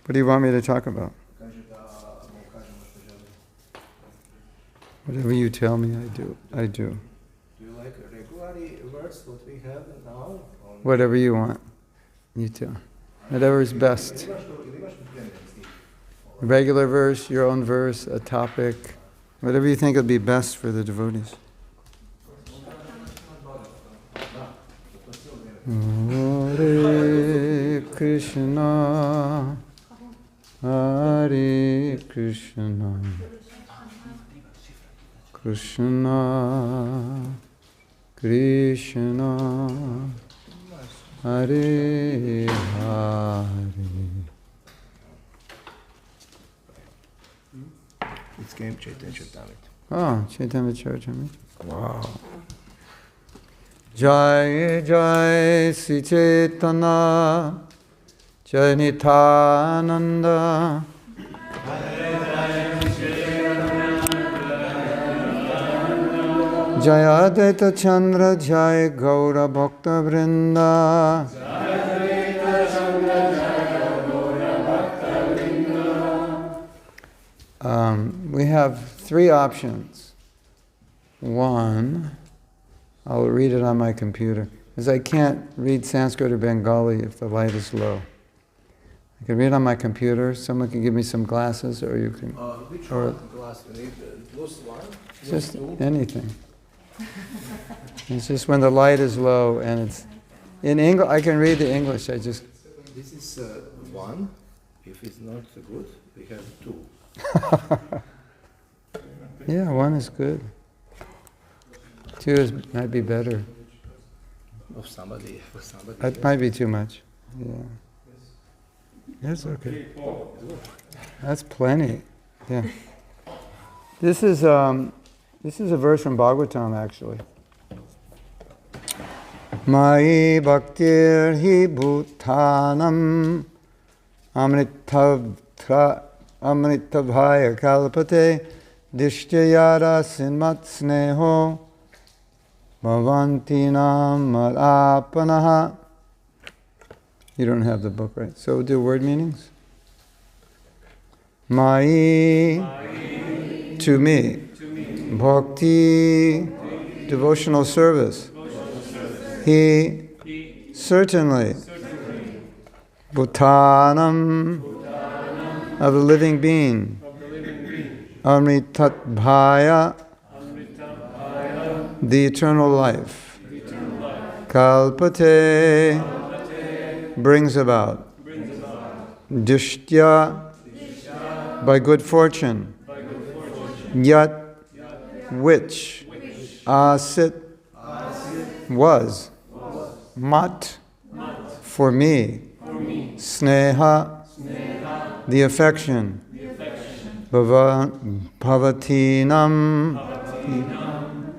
What do you want me to talk about? Whatever you tell me, I do. Do you like regularly words what we have now? Whatever you want, you tell. Whatever is best. A regular verse, your own verse, a topic, whatever you think would be best for the devotees. Hare Krishna, Hare Krishna, Krishna, Krishna, Hare Hare. It's game Caitanya. Oh, Caitanya Charitamrta. Wow. Jai Jai Sri Chaitanya Jai Nityananda Jai Advaita Chandra Jai Gaura Bhakta Vrinda. We have three options. One, I'll read it on my computer, because I can't read Sanskrit or Bengali if the light is low. I can read on my computer. Someone can give me some glasses, or you can... Which or one glass? We need plus one? just two? anything. It's just when the light is low and it's... In English, I can read the English, I just... This is one. If it's not good, we have two. Yeah, one is good. Two might be better. For somebody. That might be too much. Yeah. That's okay. That's plenty. Yeah. This is a verse from Bhagavatam, actually. Mai bhaktir hi bhutanam amritabhaya kalpate dishtayara sinmat sneho bhavantinam marapanaha. You don't have the book, right? So we'll do word meanings. Mai, to me. Bhakti, devotional service. He, certainly. Bhutanam, of the living being. Amritabhaya, the eternal life. Kalpate, brings about. Dishtya, by good fortune. Yat, which. Asit, was. Mat, for me. Sneha, the affection. Bhavatinam,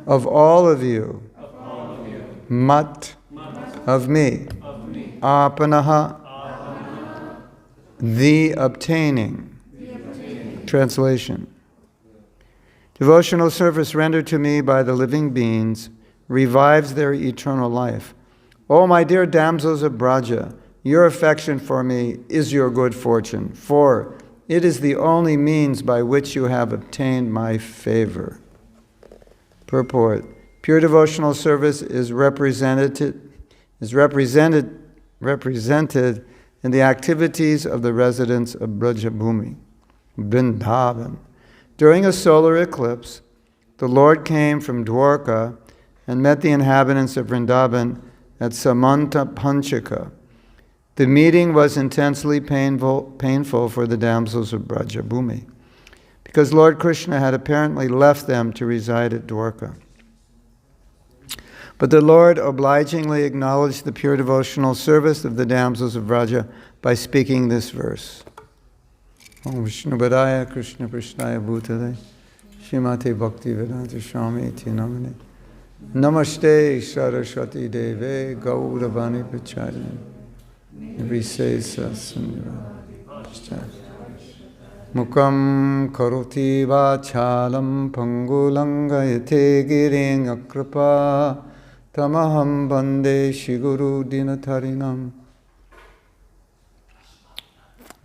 of all of you. Mat, of me. Apanaha, the obtaining. Translation. Devotional service rendered to me by the living beings revives their eternal life. O my dear damsels of Braja, your affection for me is your good fortune, for it is the only means by which you have obtained my favor. Purport. Pure devotional service is represented in the activities of the residents of Brajabhumi, Vrindavan. During a solar eclipse, the Lord came from Dwarka and met the inhabitants of Vrindavan at Samanta Panchika. The meeting was intensely painful for the damsels of Brajabhumi, because Lord Krishna had apparently left them to reside at Dwarka. But the Lord obligingly acknowledged the pure devotional service of the damsels of Vraja by speaking this verse. Om Vishnu Padaya Krishna Prishnaya Bhutale Shrimate Bhakti Vedanta Swami Iti Namane Namaste Saraswati Deve Gauravani Pacharya Nivrisesa Sundara Mukam Karoti Vachalam Pangulangayate Giring Akrapa Tamaham Bande Shiguru Dinatarinam.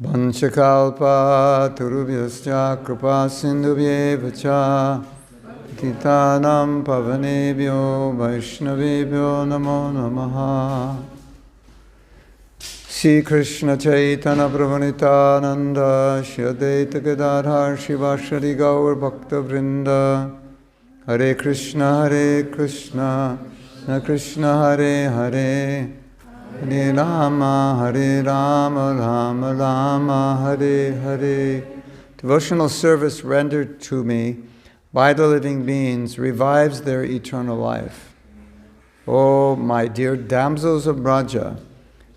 Vanchakalpa turubhyascha kripa sindhubhyeva cha Titanam pavanebhyo vaishnavebhyo namo namaha. Shri Krishna Chaitanya Prabhu Nityananda Shri Advaita Gadadhar Shivashari Gaur Bhakta Vrinda Hare Krishna Krishna Hare Hare Hare Rama Rama Rama Hare Hare. Devotional service rendered to me by the living beings revives their eternal life. Oh, my dear damsels of Braja,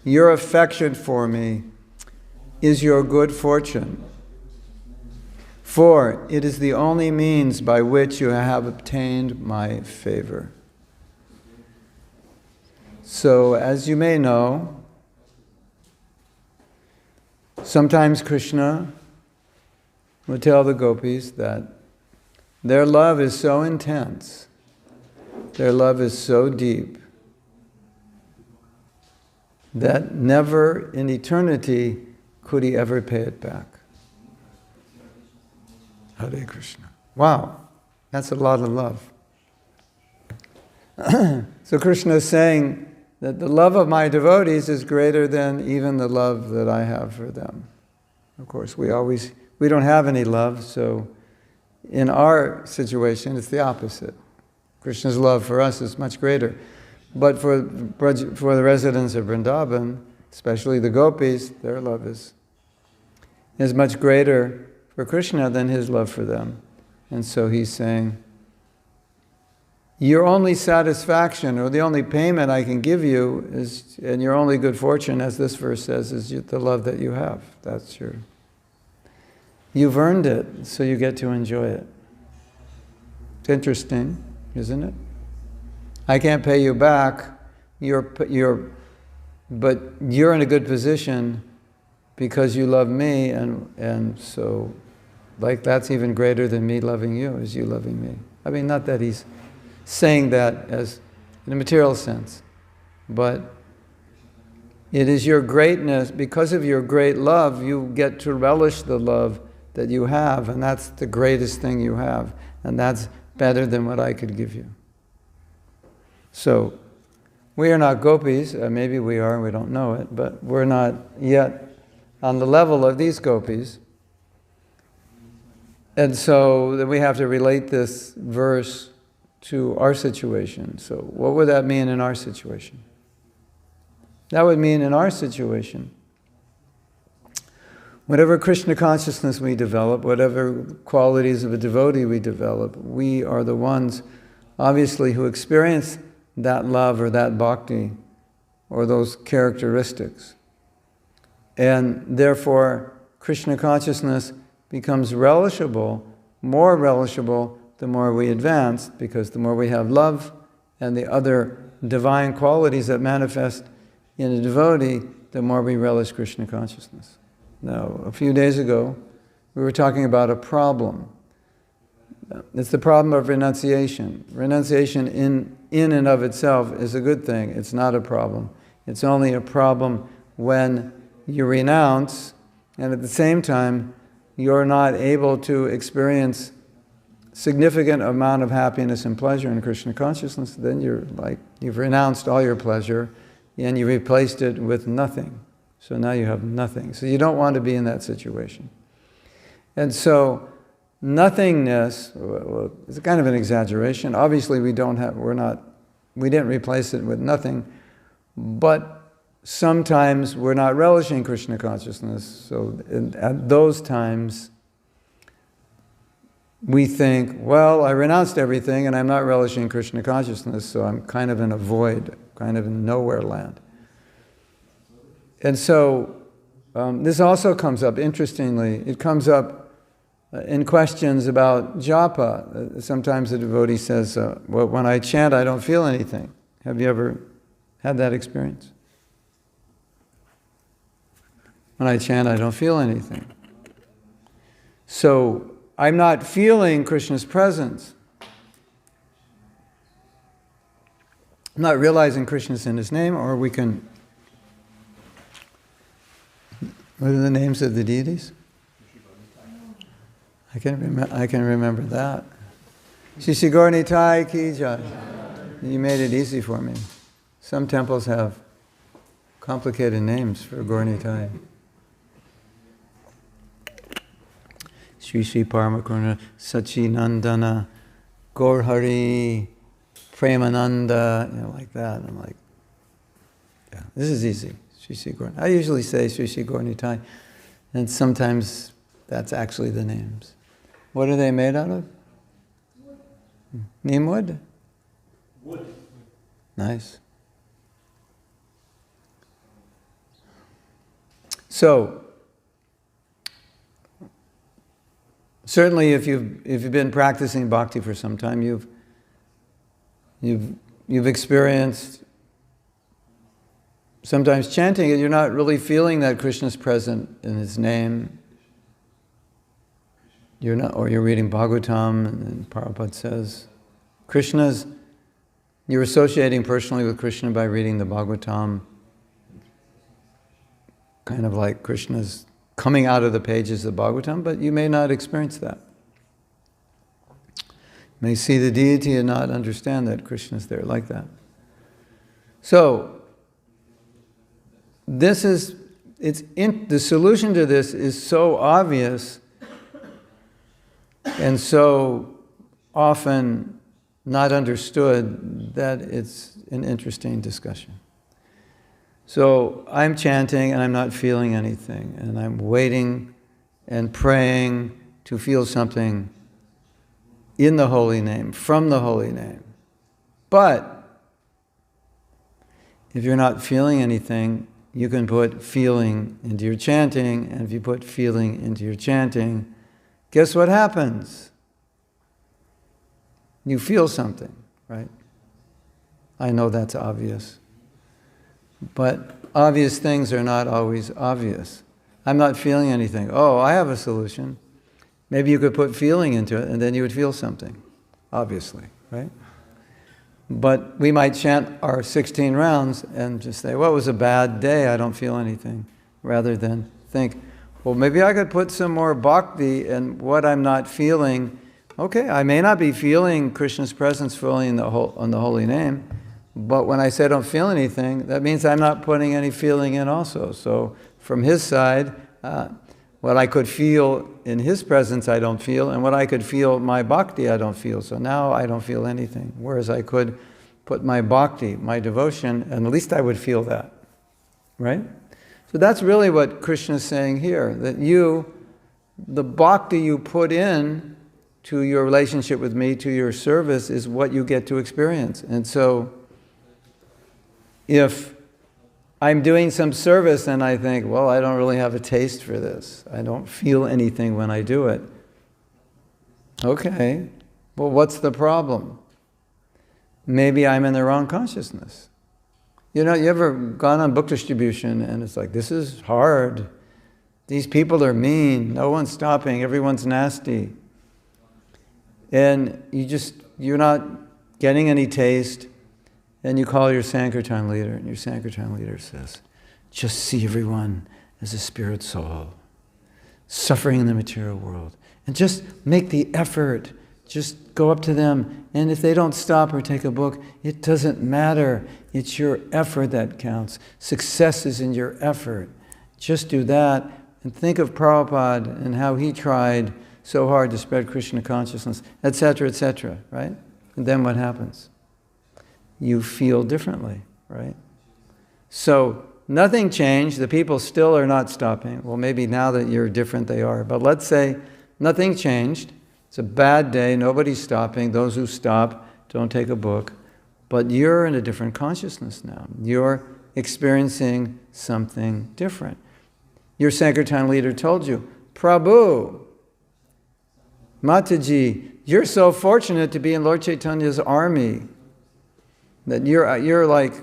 your affection for me is your good fortune, for it is the only means by which you have obtained my favor. So, as you may know, sometimes Krishna would tell the gopis that their love is so intense, their love is so deep, that never in eternity could he ever pay it back. Hare Krishna. Wow, that's a lot of love. So Krishna is saying that the love of my devotees is greater than even the love that I have for them. Of course, we don't have any love, so in our situation, it's the opposite. Krishna's love for us is much greater. But for the residents of Vrindavan, especially the gopis, their love is much greater for Krishna than his love for them. And so he's saying, your only satisfaction or the only payment I can give you is, and your only good fortune, as this verse says, is the love that you have. You've earned it, so you get to enjoy it. It's interesting, isn't it? I can't pay you back, but you're in a good position because you love me, and so, like, that's even greater than me loving you, is you loving me. I mean, not that he's saying that as in a material sense, but it is your greatness, because of your great love, you get to relish the love that you have, and that's the greatest thing you have, and that's better than what I could give you. So, we are not gopis, maybe we are, we don't know it, but we're not yet on the level of these gopis. And so we have to relate this verse to our situation. So what would that mean in our situation? That would mean in our situation, whatever Krishna consciousness we develop, whatever qualities of a devotee we develop, we are the ones, obviously, who experience that love or that bhakti or those characteristics. And therefore, Krishna consciousness becomes relishable, more relishable, the more we advance, because the more we have love and the other divine qualities that manifest in a devotee, the more we relish Krishna consciousness. Now, a few days ago, we were talking about a problem. It's the problem of renunciation. Renunciation in and of itself is a good thing. It's not a problem. It's only a problem when you renounce, and at the same time, you're not able to experience significant amount of happiness and pleasure in Krishna consciousness. Then you've renounced all your pleasure, and you replaced it with nothing. So now you have nothing. So you don't want to be in that situation. And so nothingness, well, it's kind of an exaggeration. Obviously, we didn't replace it with nothing, but sometimes we're not relishing Krishna consciousness. So at those times, we think, well, I renounced everything and I'm not relishing Krishna consciousness, so I'm kind of in a void, kind of in nowhere land. And so this also comes up, interestingly, it comes up in questions about japa. Sometimes the devotee says, well, when I chant, I don't feel anything. Have you ever had that experience? When I chant, I don't feel anything. So I'm not feeling Krishna's presence. I'm not realizing Krishna's in his name, or we can What are the names of the deities? I can remember that. Shri Gaur Nitai ki jai. You made it easy for me. Some temples have complicated names for Gaur Nitai. Shri Paramakurna, Sachinandana, Gaur Hari, Premananda, like that. And I'm like, yeah, this is easy. Shri Gaur. I usually say Shri Gaur Nitai, and sometimes that's actually the names. What are they made out of? Neem wood? Wood. Nice. So, certainly if you've been practicing bhakti for some time, you've experienced sometimes chanting it, you're not really feeling that Krishna's present in his name. You're not, or you're reading Bhagavatam, and Prabhupada says, you're associating personally with Krishna by reading the Bhagavatam, kind of like Krishna's coming out of the pages of the Bhagavatam, but you may not experience that. You may see the deity and not understand that Krishna's there like that. So, the solution to this is so obvious and so often not understood that it's an interesting discussion. So I'm chanting and I'm not feeling anything, and I'm waiting and praying to feel something in the holy name, from the holy name. But if you're not feeling anything, you can put feeling into your chanting, and if you put feeling into your chanting, guess what happens? You feel something, right? I know that's obvious. But obvious things are not always obvious. I'm not feeling anything. Oh, I have a solution. Maybe you could put feeling into it, and then you would feel something, obviously, right? But we might chant our 16 rounds and just say, well, it was a bad day, I don't feel anything, rather than think, well, maybe I could put some more bhakti in what I'm not feeling. Okay, I may not be feeling Krishna's presence fully on the holy name, but when I say I don't feel anything, that means I'm not putting any feeling in also. So from his side, what I could feel in his presence, I don't feel, and what I could feel my bhakti, I don't feel. So now I don't feel anything. Whereas I could put my bhakti, my devotion, and at least I would feel that, right? So that's really what Krishna is saying here, that the bhakti you put in to your relationship with me, to your service, is what you get to experience. And so, if I'm doing some service and I think, well, I don't really have a taste for this, I don't feel anything when I do it. Okay, well, what's the problem? Maybe I'm in the wrong consciousness. You know, you ever gone on book distribution and it's like, this is hard. These people are mean. No one's stopping. Everyone's nasty. And you're not getting any taste. And you call your Sankirtan leader, and your Sankirtan leader says, just see everyone as a spirit soul, suffering in the material world. And just make the effort. Just go up to them. And if they don't stop or take a book, it doesn't matter. It's your effort that counts. Success is in your effort. Just do that. And think of Prabhupada and how he tried so hard to spread Krishna consciousness, etc., right? And then what happens? You feel differently, right? So nothing changed. The people still are not stopping. Well, maybe now that you're different, they are. But let's say nothing changed. It's a bad day. Nobody's stopping. Those who stop don't take a book. But you're in a different consciousness now. You're experiencing something different. Your Sankirtan leader told you, Prabhu, Mataji, you're so fortunate to be in Lord Chaitanya's army. That you're like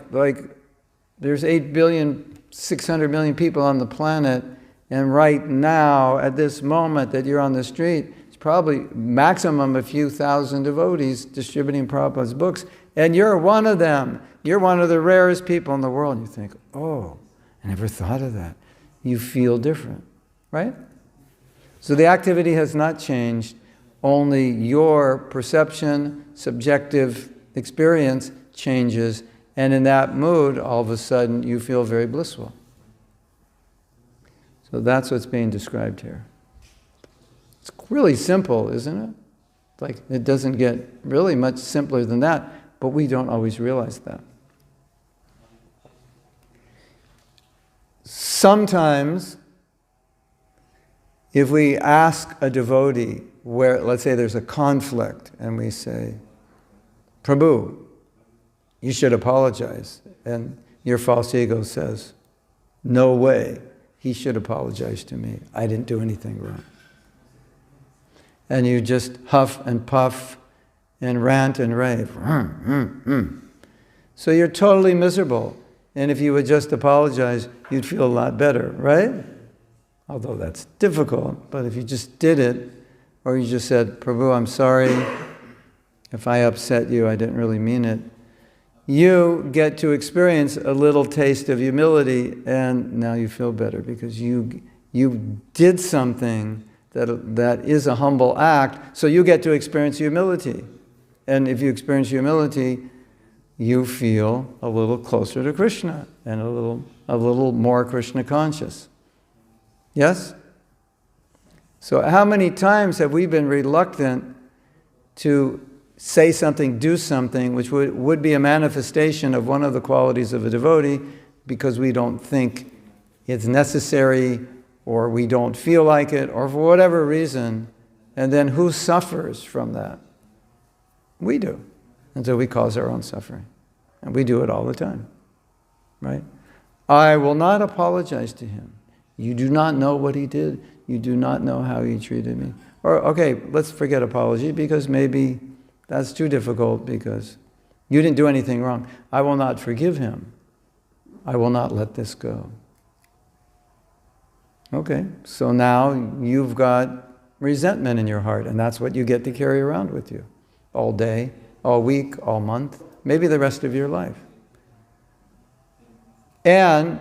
there's 8,600,000,000 people on the planet, and right now, at this moment that you're on the street, it's probably maximum a few thousand devotees distributing Prabhupada's books, and you're one of them. You're one of the rarest people in the world. And you think, oh, I never thought of that. you feel different, right? So the activity has not changed, only your perception, subjective experience changes, and in that mood, all of a sudden, you feel very blissful. So that's what's being described here. It's really simple, isn't it? Like, it doesn't get really much simpler than that, but we don't always realize that. Sometimes, if we ask a devotee, where, let's say there's a conflict, and we say, Prabhu, you should apologize. And your false ego says, no way, he should apologize to me. I didn't do anything wrong. And you just huff and puff and rant and rave. So you're totally miserable. And if you would just apologize, you'd feel a lot better, right? Although that's difficult, but if you just did it, or you just said, Prabhu, I'm sorry if I upset you, I didn't really mean it, you get to experience a little taste of humility, and now you feel better because you did something that is a humble act, so you get to experience humility. And if you experience humility, you feel a little closer to Krishna and a little more Krishna conscious. Yes? So how many times have we been reluctant to say something, do something, which would be a manifestation of one of the qualities of a devotee, because we don't think it's necessary, or we don't feel like it, or for whatever reason, and then who suffers from that? We do, until we cause our own suffering. And we do it all the time, right? I will not apologize to him. You do not know what he did. You do not know how he treated me. Or, okay, let's forget apology, because maybe that's too difficult, because you didn't do anything wrong. I will not forgive him. I will not let this go. Okay, so now you've got resentment in your heart, and that's what you get to carry around with you all day, all week, all month, maybe the rest of your life. And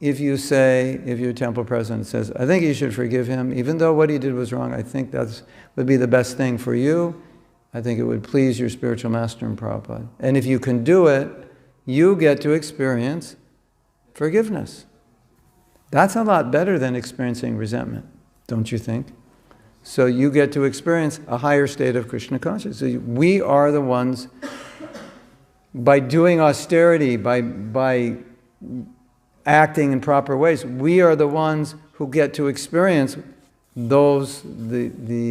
if you say, if your temple president says, I think you should forgive him, even though what he did was wrong, I think that would be the best thing for you. I think it would please your spiritual master and Prabhupada. And if you can do it, you get to experience forgiveness. That's a lot better than experiencing resentment, don't you think? So you get to experience a higher state of Krishna consciousness. So we are the ones, by doing austerity, by acting in proper ways, we are the ones who get to experience those, we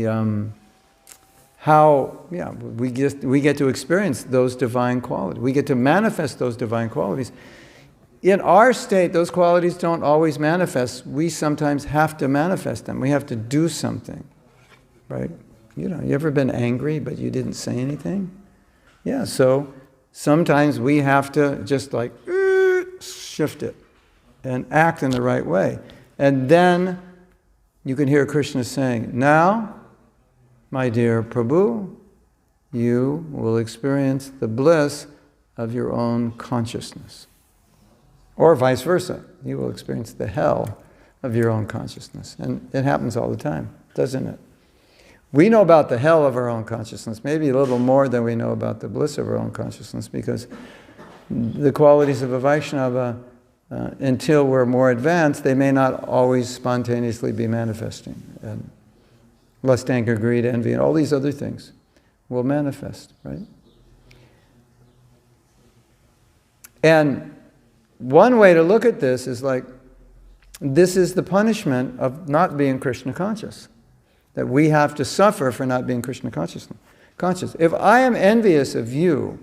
get to experience those divine qualities. We get to manifest those divine qualities. In our state, those qualities don't always manifest. We sometimes have to manifest them. We have to do something, right? You ever been angry, but you didn't say anything? Yeah, so sometimes we have to just like shift it and act in the right way. And then you can hear Krishna saying, now, my dear Prabhu, you will experience the bliss of your own consciousness. Or vice versa. You will experience the hell of your own consciousness. And it happens all the time, doesn't it? We know about the hell of our own consciousness, maybe a little more than we know about the bliss of our own consciousness, because the qualities of a Vaishnava, until we're more advanced, they may not always spontaneously be manifesting. And lust, anger, greed, envy, and all these other things will manifest, right? And one way to look at this is like, this is the punishment of not being Krishna conscious. That we have to suffer for not being Krishna conscious. If I am envious of you,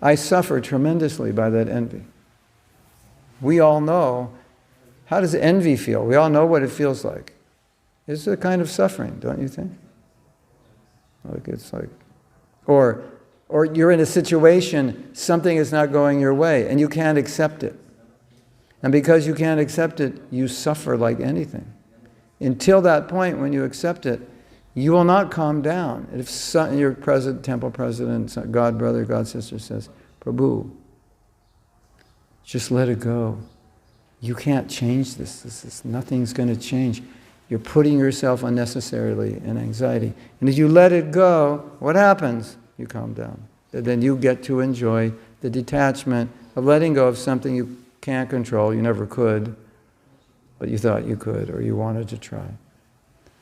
I suffer tremendously by that envy. We all know, how does envy feel? We all know what it feels like. It's a kind of suffering, don't you think? Like it's like, or you're in a situation, something is not going your way, and you can't accept it. And because you can't accept it, you suffer like anything. Until that point, when you accept it, you will not calm down. If your temple president, God brother, God sister says, Prabhu, just let it go. you can't change this. Nothing's going to change. You're putting yourself unnecessarily in anxiety. And as you let it go, what happens? You calm down. And then you get to enjoy the detachment of letting go of something you can't control, you never could, but you thought you could or you wanted to try.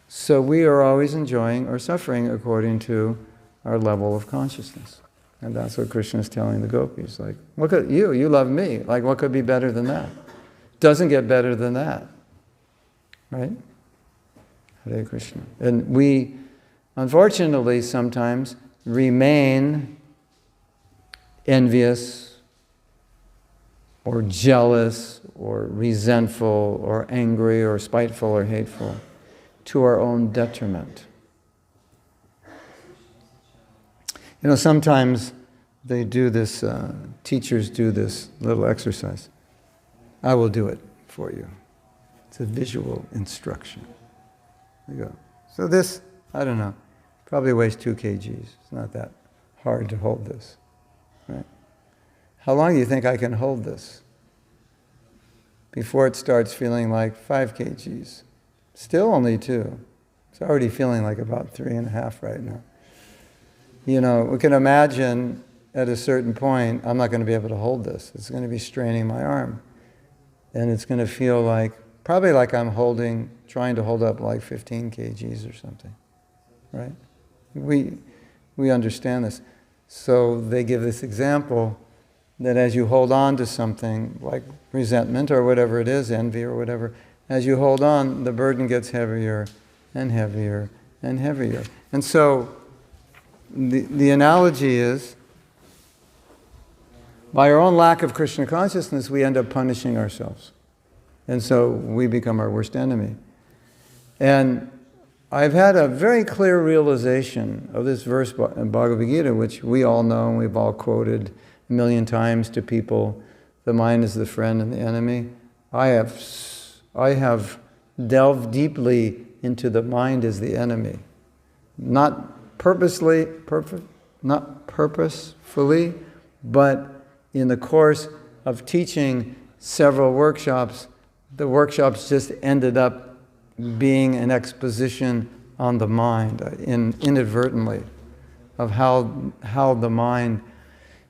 So we are always enjoying or suffering according to our level of consciousness. And that's what Krishna is telling the gopis. Like, look at you, you love me. Like, what could be better than that? Doesn't get better than that. Right? Hare Krishna. And we, unfortunately, sometimes remain envious or jealous or resentful or angry or spiteful or hateful to our own detriment. You know, sometimes they do this, teachers do this little exercise. I will do it for you. It's a visual instruction. You go. So this, I don't know, probably weighs 2 kgs. It's not that hard to hold this. Right? How long do you think I can hold this before it starts feeling like 5 kgs? Still only 2. It's already feeling like about 3.5 right now. You know, we can imagine at a certain point, I'm not going to be able to hold this. It's going to be straining my arm. And it's going to feel like, probably like I'm trying to hold up like 15 kgs or something. Right? We understand this. So they give this example that as you hold on to something like resentment or whatever it is, envy or whatever, as you hold on, the burden gets heavier and heavier and heavier. And so the analogy is, by our own lack of Krishna consciousness, we end up punishing ourselves. And so we become our worst enemy. And I've had a very clear realization of this verse in Bhagavad Gita, which we all know and we've all quoted a million times to people, the mind is the friend and the enemy. I have delved deeply into the mind as the enemy. Not purposefully, but in the course of teaching several workshops, the workshops just ended up being an exposition on the mind, inadvertently, of how the mind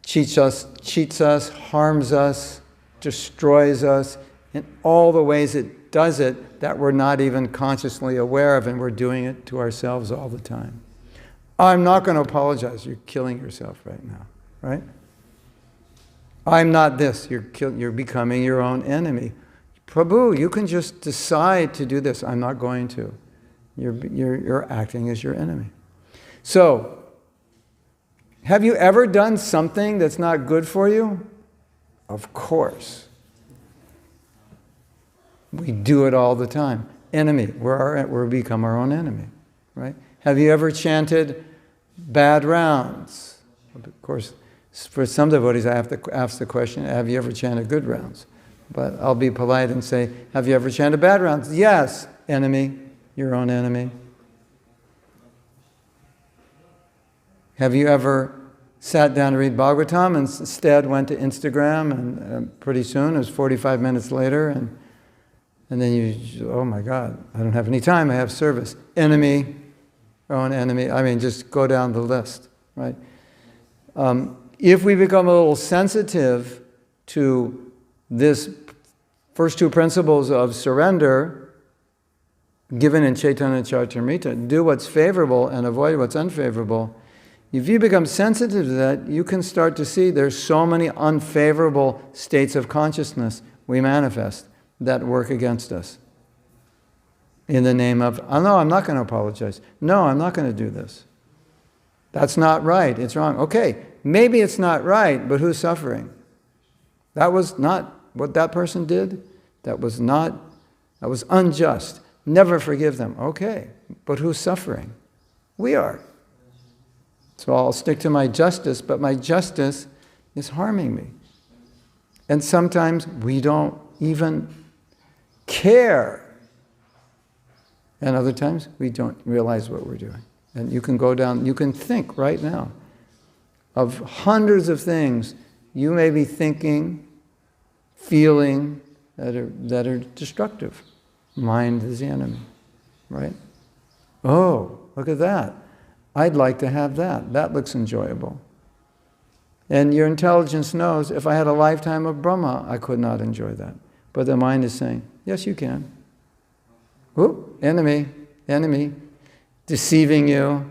cheats us, harms us, destroys us, in all the ways it does it that we're not even consciously aware of, and we're doing it to ourselves all the time. I'm not going to apologize. You're killing yourself right now, right? I'm not this. You're becoming your own enemy. Prabhu, you can just decide to do this. I'm not going to. You're acting as your enemy. So, have you ever done something that's not good for you? Of course. We do it all the time. Enemy. We're become our own enemy, right? Have you ever chanted bad rounds? Of course, for some devotees, I have to ask the question, have you ever chanted good rounds? But I'll be polite and say, have you ever chanted bad rounds? Yes, enemy, your own enemy. Have you ever sat down to read Bhagavatam and instead went to Instagram and pretty soon, it was 45 minutes later, and then you, oh my God, I don't have any time, I have service. Enemy, your own enemy. I mean, just go down the list, right? If we become a little sensitive to this first 2 principles of surrender, given in Caitanya Caritamrta, do what's favorable and avoid what's unfavorable. If you become sensitive to that, you can start to see there's so many unfavorable states of consciousness we manifest that work against us. In the name of, oh no, I'm not going to apologize. No, I'm not going to do this. That's not right. It's wrong. Okay, maybe it's not right, but who's suffering? That was not what that person did. That was unjust. Never forgive them. Okay, but who's suffering? We are. So I'll stick to my justice, but my justice is harming me. And sometimes we don't even care. And other times we don't realize what we're doing. And you can go down, you can think right now of hundreds of things you may be thinking, feeling, that are destructive. Mind is the enemy, right? Oh, look at that. I'd like to have that. That looks enjoyable. And your intelligence knows, if I had a lifetime of Brahma, I could not enjoy that. But the mind is saying, yes, you can. Whoop, enemy, deceiving you,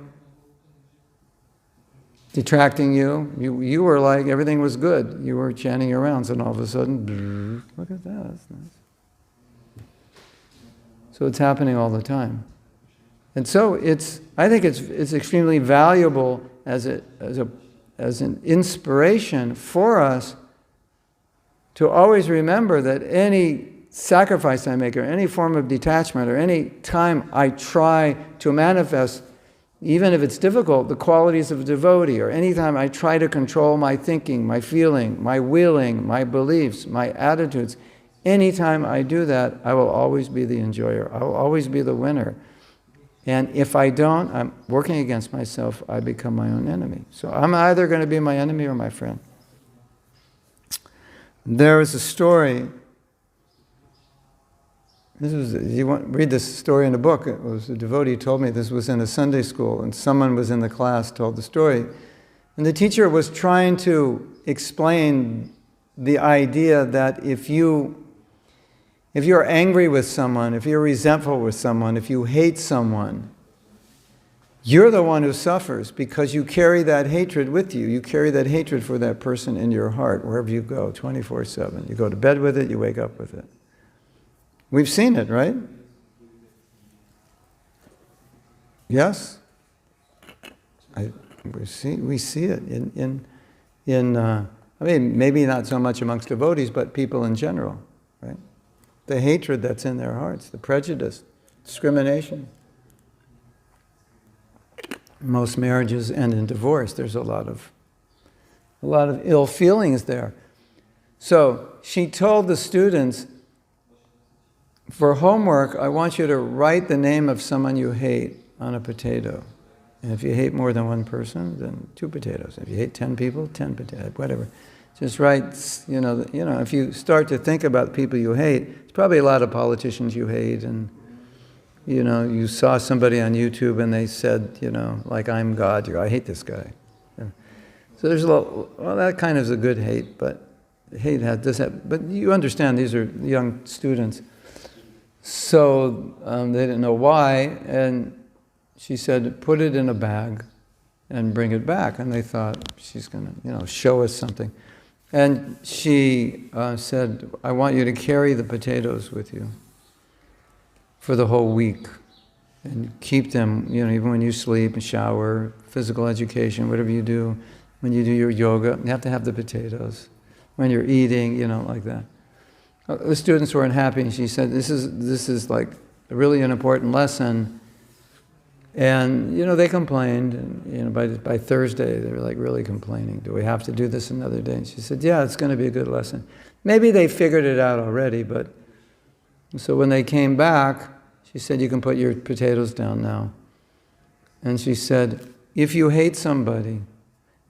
detracting you. You were like, everything was good. You were chanting your rounds, and all of a sudden, look at that, that's nice. So it's happening all the time. And so I think it's extremely valuable as an inspiration for us to always remember that any sacrifice I make, or any form of detachment, or any time I try to manifest, even if it's difficult, the qualities of a devotee, or any time I try to control my thinking, my feeling, my willing, my beliefs, my attitudes, any time I do that, I will always be the enjoyer. I will always be the winner. And if I don't, I'm working against myself, I become my own enemy. So I'm either going to be my enemy or my friend. There is a story. Read this story in a book. It was a devotee told me this was in a Sunday school, and someone was in the class, told the story. And the teacher was trying to explain the idea that if you're angry with someone, if you're resentful with someone, if you hate someone, you're the one who suffers because you carry that hatred with you. You carry that hatred for that person in your heart wherever you go, 24/7. You go to bed with it, you wake up with it. We've seen it, right? Yes? We see it in maybe not so much amongst devotees, but people in general, right? The hatred that's in their hearts, the prejudice, discrimination. Most marriages end in divorce. There's a lot of ill feelings there. So she told the students, for homework, I want you to write the name of someone you hate on a potato. And if you hate more than one person, then 2 potatoes. If you hate 10 people, 10 potatoes, whatever. Just write, if you start to think about people you hate, it's probably a lot of politicians you hate, and, you saw somebody on YouTube and they said, like, I'm God, I hate this guy. So there's a lot, that kind of is a good hate, but hate but you understand these are young students. So they didn't know why, and she said, put it in a bag and bring it back. And they thought, she's going to, show us something. And she said, I want you to carry the potatoes with you for the whole week. And keep them, even when you sleep and shower, physical education, whatever you do. When you do your yoga, you have to have the potatoes. When you're eating, like that. The students weren't happy, and she said, this is like really an important lesson. And, they complained, and, by Thursday, they were like really complaining. Do we have to do this another day? And she said, yeah, it's going to be a good lesson. Maybe they figured it out already, but, so when they came back, she said, you can put your potatoes down now. And she said, if you hate somebody,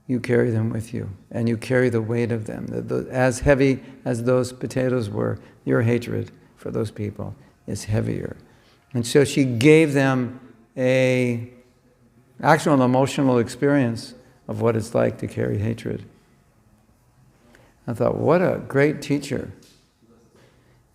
you carry them with you, and you carry the weight of them. As heavy as those potatoes were, your hatred for those people is heavier. And so she gave them an actual emotional experience of what it's like to carry hatred. I thought, what a great teacher.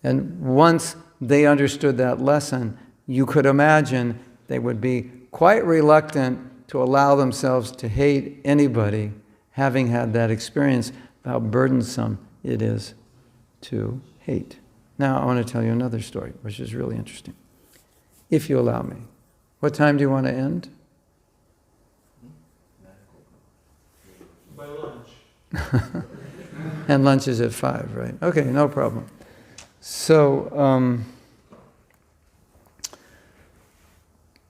And once they understood that lesson, you could imagine they would be quite reluctant to allow themselves to hate anybody, having had that experience of how burdensome it is to hate. Now, I want to tell you another story, which is really interesting, if you allow me. What time do you want to end? By lunch. And lunch is at 5, right? Okay, no problem. So,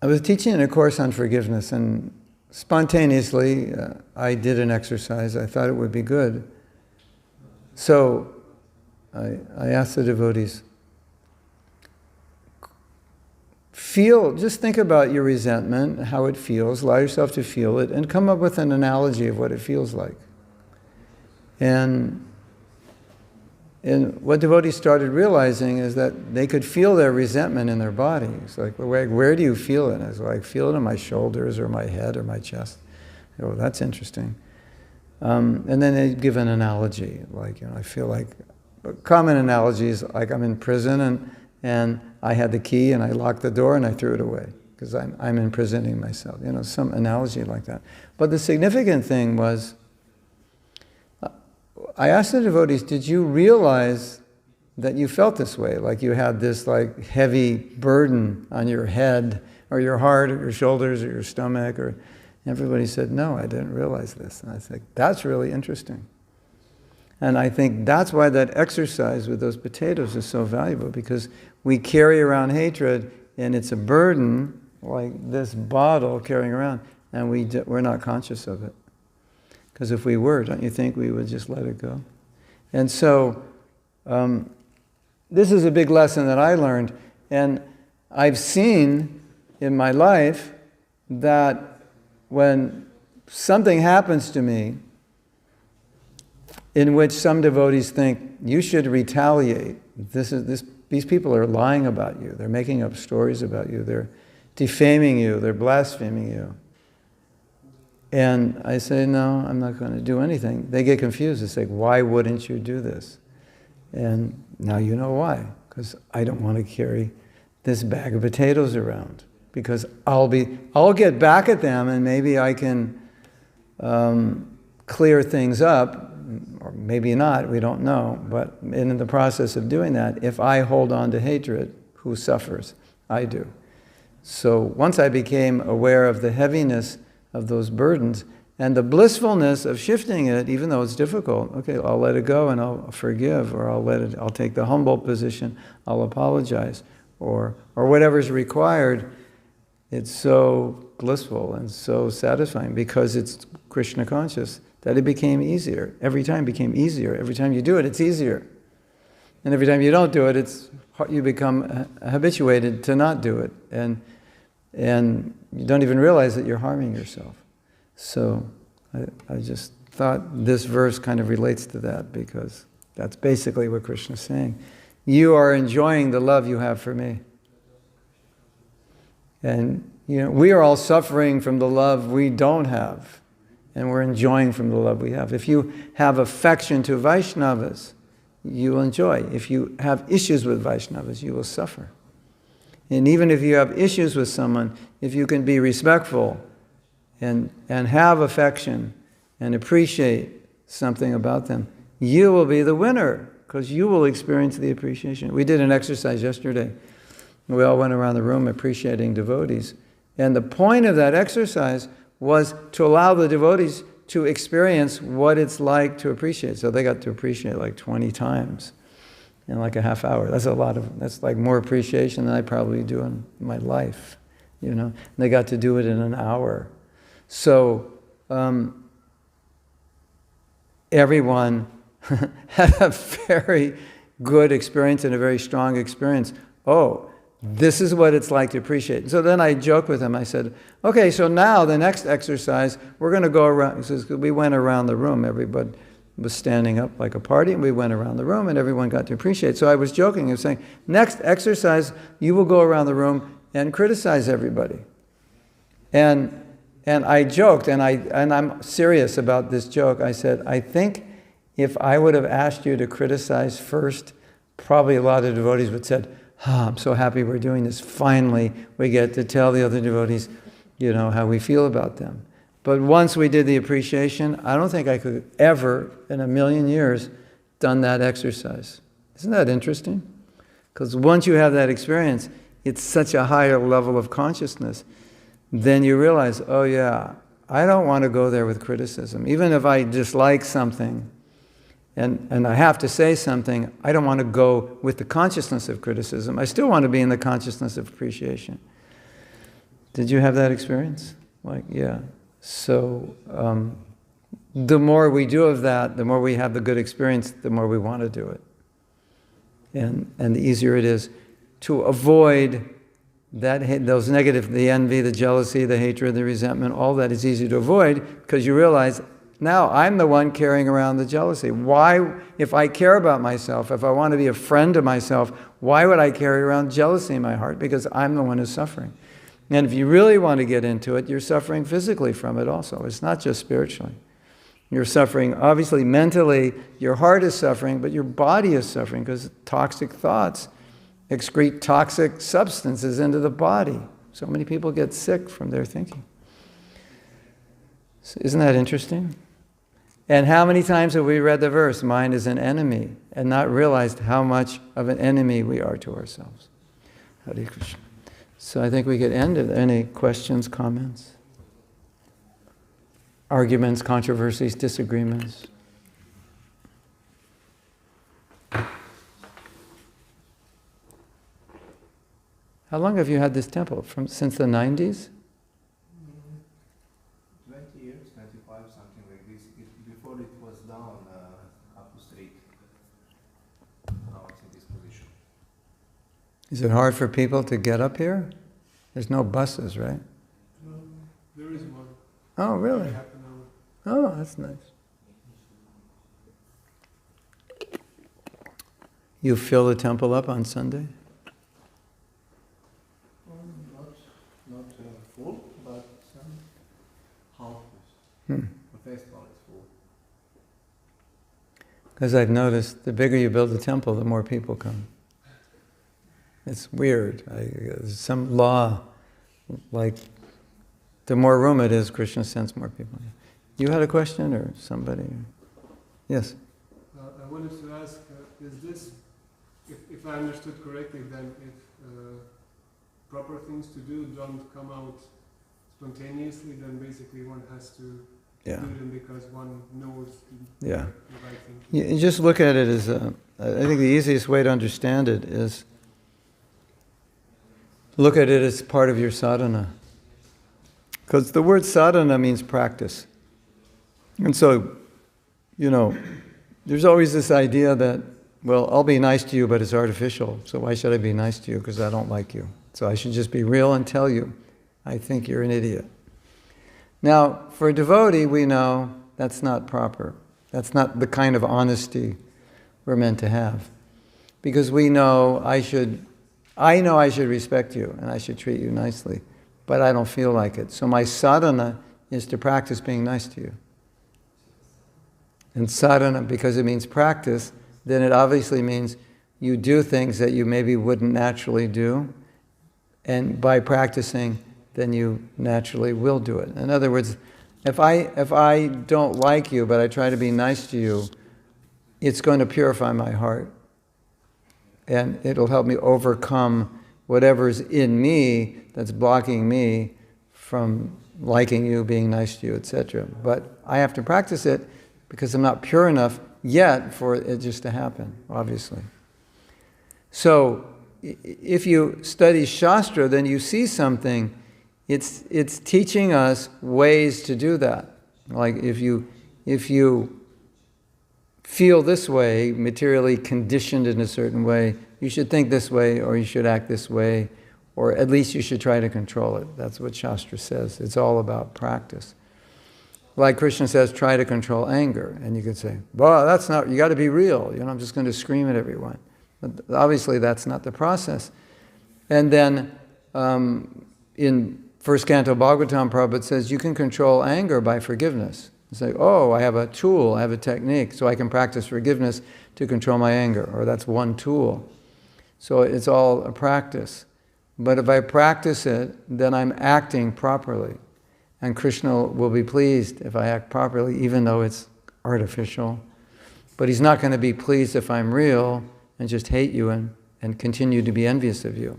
I was teaching in a course on forgiveness, and spontaneously, I did an exercise. I thought it would be good. So, I asked the devotees, just think about your resentment, how it feels, allow yourself to feel it, and come up with an analogy of what it feels like. And And what devotees started realizing is that they could feel their resentment in their body. It's like, where do you feel it? I was like, feel it in my shoulders or my head or my chest. Oh, that's interesting. And then they give an analogy, like, I feel like, common analogies, like I'm in prison and I had the key and I locked the door and I threw it away because I'm imprisoning myself. Some analogy like that. But the significant thing was, I asked the devotees, did you realize that you felt this way? Like you had this like heavy burden on your head or your heart or your shoulders or your stomach? Or everybody said, no, I didn't realize this. And I said, that's really interesting. And I think that's why that exercise with those potatoes is so valuable, because we carry around hatred and it's a burden like this bottle carrying around, and we're not conscious of it. Because if we were, don't you think we would just let it go? And so, this is a big lesson that I learned. And I've seen in my life that when something happens to me in which some devotees think, you should retaliate. These people are lying about you. They're making up stories about you. They're defaming you. They're blaspheming you. And I say, no, I'm not going to do anything. They get confused. They say, why wouldn't you do this? And now you know why. Because I don't want to carry this bag of potatoes around. Because I'll get back at them and maybe I can clear things up, or maybe not, we don't know. But in the process of doing that, if I hold on to hatred, who suffers? I do. So once I became aware of the heaviness of those burdens and the blissfulness of shifting it, even though it's difficult, okay, I'll let it go and I'll forgive, or I'll take the humble position, I'll apologize, or whatever's required. It's so blissful and so satisfying because it's Krishna conscious that it became easier. Every time it became easier. Every time you do it, it's easier. And every time you don't do it, you become habituated to not do it. And you don't even realize that you're harming yourself. So I just thought this verse kind of relates to that, because that's basically what Krishna's saying. You are enjoying the love you have for me. And we are all suffering from the love we don't have. And we're enjoying from the love we have. If you have affection to Vaishnavas, you will enjoy. If you have issues with Vaishnavas, you will suffer. And even if you have issues with someone, if you can be respectful and have affection and appreciate something about them, you will be the winner, because you will experience the appreciation. We did an exercise yesterday. We all went around the room appreciating devotees. And the point of that exercise was to allow the devotees to experience what it's like to appreciate. So they got to appreciate like 20 times in like a half hour. That's like more appreciation than I probably do in my life, And they got to do it in an hour. So everyone had a very good experience and a very strong experience. Oh, this is what it's like to appreciate. So then I joked with him. I said, okay, so now the next exercise, we're going to go around. He says, we went around the room. Everybody was standing up like a party, and we went around the room, and everyone got to appreciate. So I was joking. I was saying, next exercise, you will go around the room and criticize everybody. And I joked, and I'm serious about this joke. I said, I think if I would have asked you to criticize first, probably a lot of devotees would have said, I'm so happy we're doing this. Finally, we get to tell the other devotees, how we feel about them. But once we did the appreciation, I don't think I could ever, in a million years, done that exercise. Isn't that interesting? Because once you have that experience, it's such a higher level of consciousness. Then you realize, oh yeah, I don't want to go there with criticism. Even if I dislike something, and I have to say something, I don't want to go with the consciousness of criticism. I still want to be in the consciousness of appreciation. Did you have that experience? Yeah. So the more we do of that, the more we have the good experience, the more we want to do it. And the easier it is to avoid those negative, the envy, the jealousy, the hatred, the resentment, all that is easy to avoid, because you realize Now I'm the one carrying around the jealousy. Why, if I care about myself, if I want to be a friend to myself, why would I carry around jealousy in my heart? Because I'm the one who's suffering. And if you really want to get into it, you're suffering physically from it also. It's not just spiritually. You're suffering, obviously, mentally, your heart is suffering, but your body is suffering because toxic thoughts excrete toxic substances into the body. So many people get sick from their thinking. So isn't that interesting? And how many times have we read the verse, mind is an enemy, and not realized how much of an enemy we are to ourselves? Hare Krishna. So I think we could end it. Any questions, comments? Arguments, controversies, disagreements? How long have you had this temple? Since the 90s? 20 years, 25, something like this. Before it was down up to street. Now it's in this position. Is it hard for people to get up here? There's no buses, right? There is one. Oh, really? Every half an hour. Oh, that's nice. You fill the temple up on Sunday? Not full, but some half. Hmm. The festival is full. Because I've noticed the bigger you build the temple, the more people come. It's weird. There's some law, like the more room it is, Krishna sends more people. You had a question or somebody? Yes? I wanted to ask, is this, if I understood correctly, then if proper things to do don't come out spontaneously, then basically one has to do them because one knows the right thing. You just look at it as I think the easiest way to understand it is look at it as part of your sadhana. Because the word sadhana means practice. And so, there's always this idea that, well, I'll be nice to you, but it's artificial. So why should I be nice to you? Because I don't like you. So I should just be real and tell you, I think you're an idiot. Now, for a devotee, we know that's not proper. That's not the kind of honesty we're meant to have. Because we know I should respect you and I should treat you nicely, but I don't feel like it. So my sadhana is to practice being nice to you. And sadhana, because it means practice, then it obviously means you do things that you maybe wouldn't naturally do, and by practicing, then you naturally will do it. In other words, if I don't like you, but I try to be nice to you, it's going to purify my heart. And it'll help me overcome whatever's in me that's blocking me from liking you, being nice to you, etc. But I have to practice it because I'm not pure enough yet for it just to happen, obviously. So, if you study Shastra, then you see something. It's teaching us ways to do that. Like if you feel this way, materially conditioned in a certain way, you should think this way, or you should act this way, or at least you should try to control it. That's what Shastra says. It's all about practice. Like Krishna says, try to control anger. And you could say, well, that's not, you got to be real. I'm just going to scream at everyone. But obviously that's not the process. And then in first canto Bhagavatam, Prabhupada says you can control anger by forgiveness. It's like, oh, I have a tool, I have a technique, so I can practice forgiveness to control my anger, or that's one tool. So it's all a practice. But if I practice it, then I'm acting properly. And Krishna will be pleased if I act properly, even though it's artificial. But He's not going to be pleased if I'm real and just hate you and continue to be envious of you.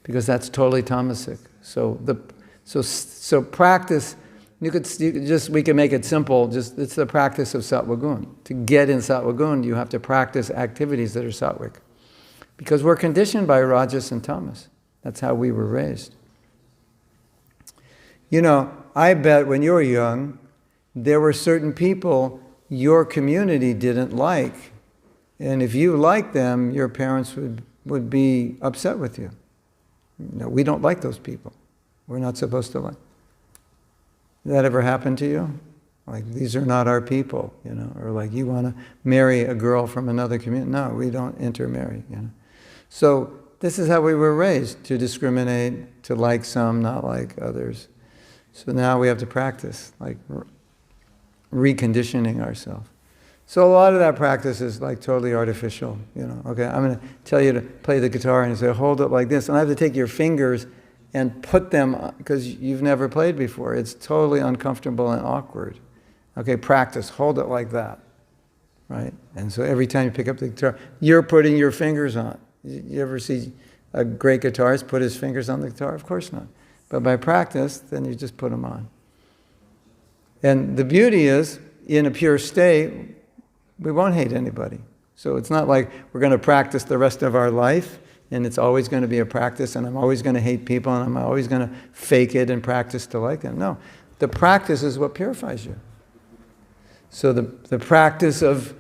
Because that's totally tamasic. So practice, we can make it simple, it's the practice of sattva gun. To get in sattva gun, you have to practice activities that are sattvic. Because we're conditioned by rajas and tamas. That's how we were raised. I bet when you were young, there were certain people your community didn't like. And if you liked them, your parents would be upset with you. We don't like those people. We're not supposed to like. Did that ever happen to you? Like, these are not our people, or like, you want to marry a girl from another community. No, we don't intermarry, So this is how we were raised, to discriminate, to like some, not like others. So now we have to practice, like reconditioning ourselves. So a lot of that practice is like totally artificial, Okay, I'm going to tell you to play the guitar and say, hold it like this. And I have to take your fingers and put them, because you've never played before. It's totally uncomfortable and awkward. Okay, practice, hold it like that, right? And so every time you pick up the guitar, you're putting your fingers on. You ever see a great guitarist put his fingers on the guitar? Of course not. But by practice, then you just put them on. And the beauty is, in a pure state, we won't hate anybody. So it's not like we're going to practice the rest of our life, and it's always going to be a practice, and I'm always going to hate people, and I'm always going to fake it and practice to like them. No, the practice is what purifies you. So the practice of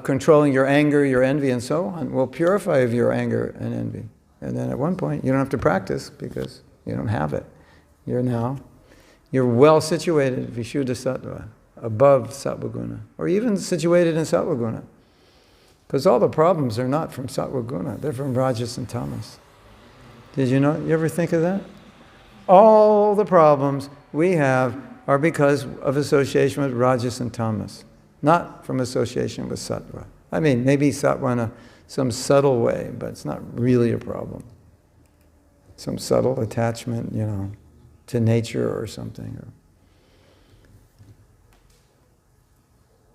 controlling your anger, your envy, and so on will purify of your anger and envy. And then at one point, you don't have to practice because you don't have it. You're well situated, Vishuddha Sattva, above Sattva Guna, or even situated in Sattva Guna. Because all the problems are not from Sattva Guna, they're from Rajas and Tamas. Did you know? You ever think of that? All the problems we have are because of association with Rajas and Tamas, not from association with Sattva. I mean, maybe Sattva in some subtle way, but it's not really a problem. Some subtle attachment, to nature or something.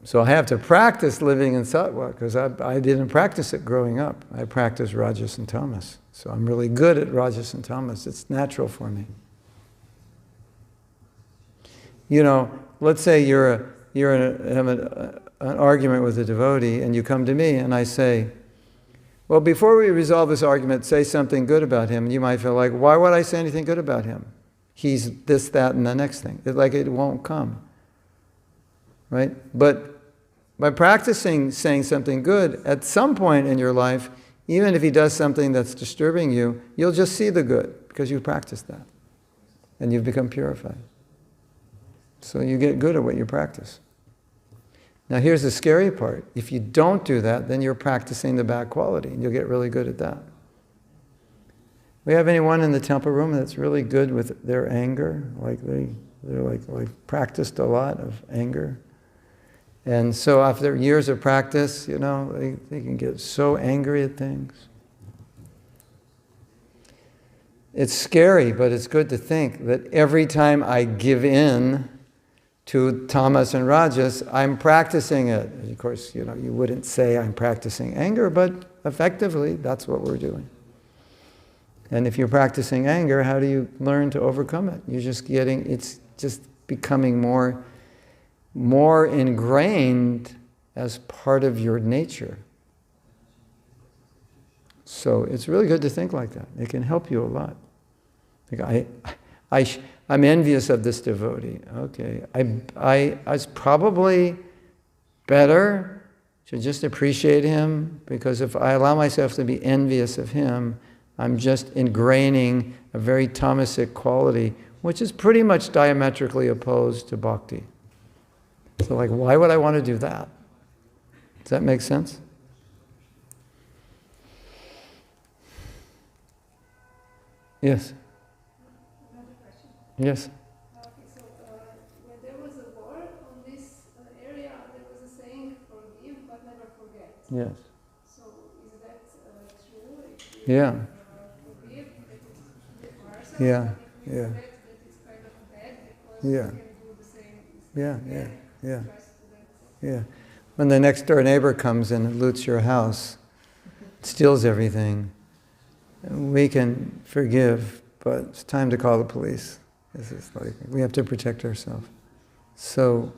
So I have to practice living in Sattva, because I didn't practice it growing up. I practiced Rajas and Tamas. So I'm really good at Rajas and Tamas. It's natural for me. Let's say you're have an argument with a devotee, and you come to me, and I say, well, before we resolve this argument, say something good about him. And you might feel like, why would I say anything good about him? He's this, that, and the next thing. It won't come. Right? But by practicing saying something good, at some point in your life, even if he does something that's disturbing you, you'll just see the good, because you've practiced that. And you've become purified. So you get good at what you practice. Now here's the scary part. If you don't do that, then you're practicing the bad quality, and you'll get really good at that. We have anyone in the temple room that's really good with their anger? They're like practiced a lot of anger? And so after years of practice, they can get so angry at things. It's scary, but it's good to think that every time I give in to tamas and rajas, I'm practicing it. Of course, you wouldn't say I'm practicing anger, but effectively, that's what we're doing. And if you're practicing anger, how do you learn to overcome it? It's just becoming more ingrained as part of your nature. So it's really good to think like that. It can help you a lot. I'm envious of this devotee. Okay, it's probably better to just appreciate him, because if I allow myself to be envious of him, I'm just ingraining a very tamasic quality, which is pretty much diametrically opposed to bhakti. So why would I want to do that? Does that make sense? Yes. Another question. Yes. Okay, so when there was a war on this area, there was a saying, forgive but never forget. Yes. So is that true? If we Yeah. forgive, that it's for ourselves, Yeah. but if we Yeah. forget, that it's kind of bad because Yeah. we can do the same mistake Yeah. again. Yeah. Tries to that. Yeah. When the next door neighbor comes in and loots your house, steals everything, we can forgive, but it's time to call the police. We have to protect ourselves. So,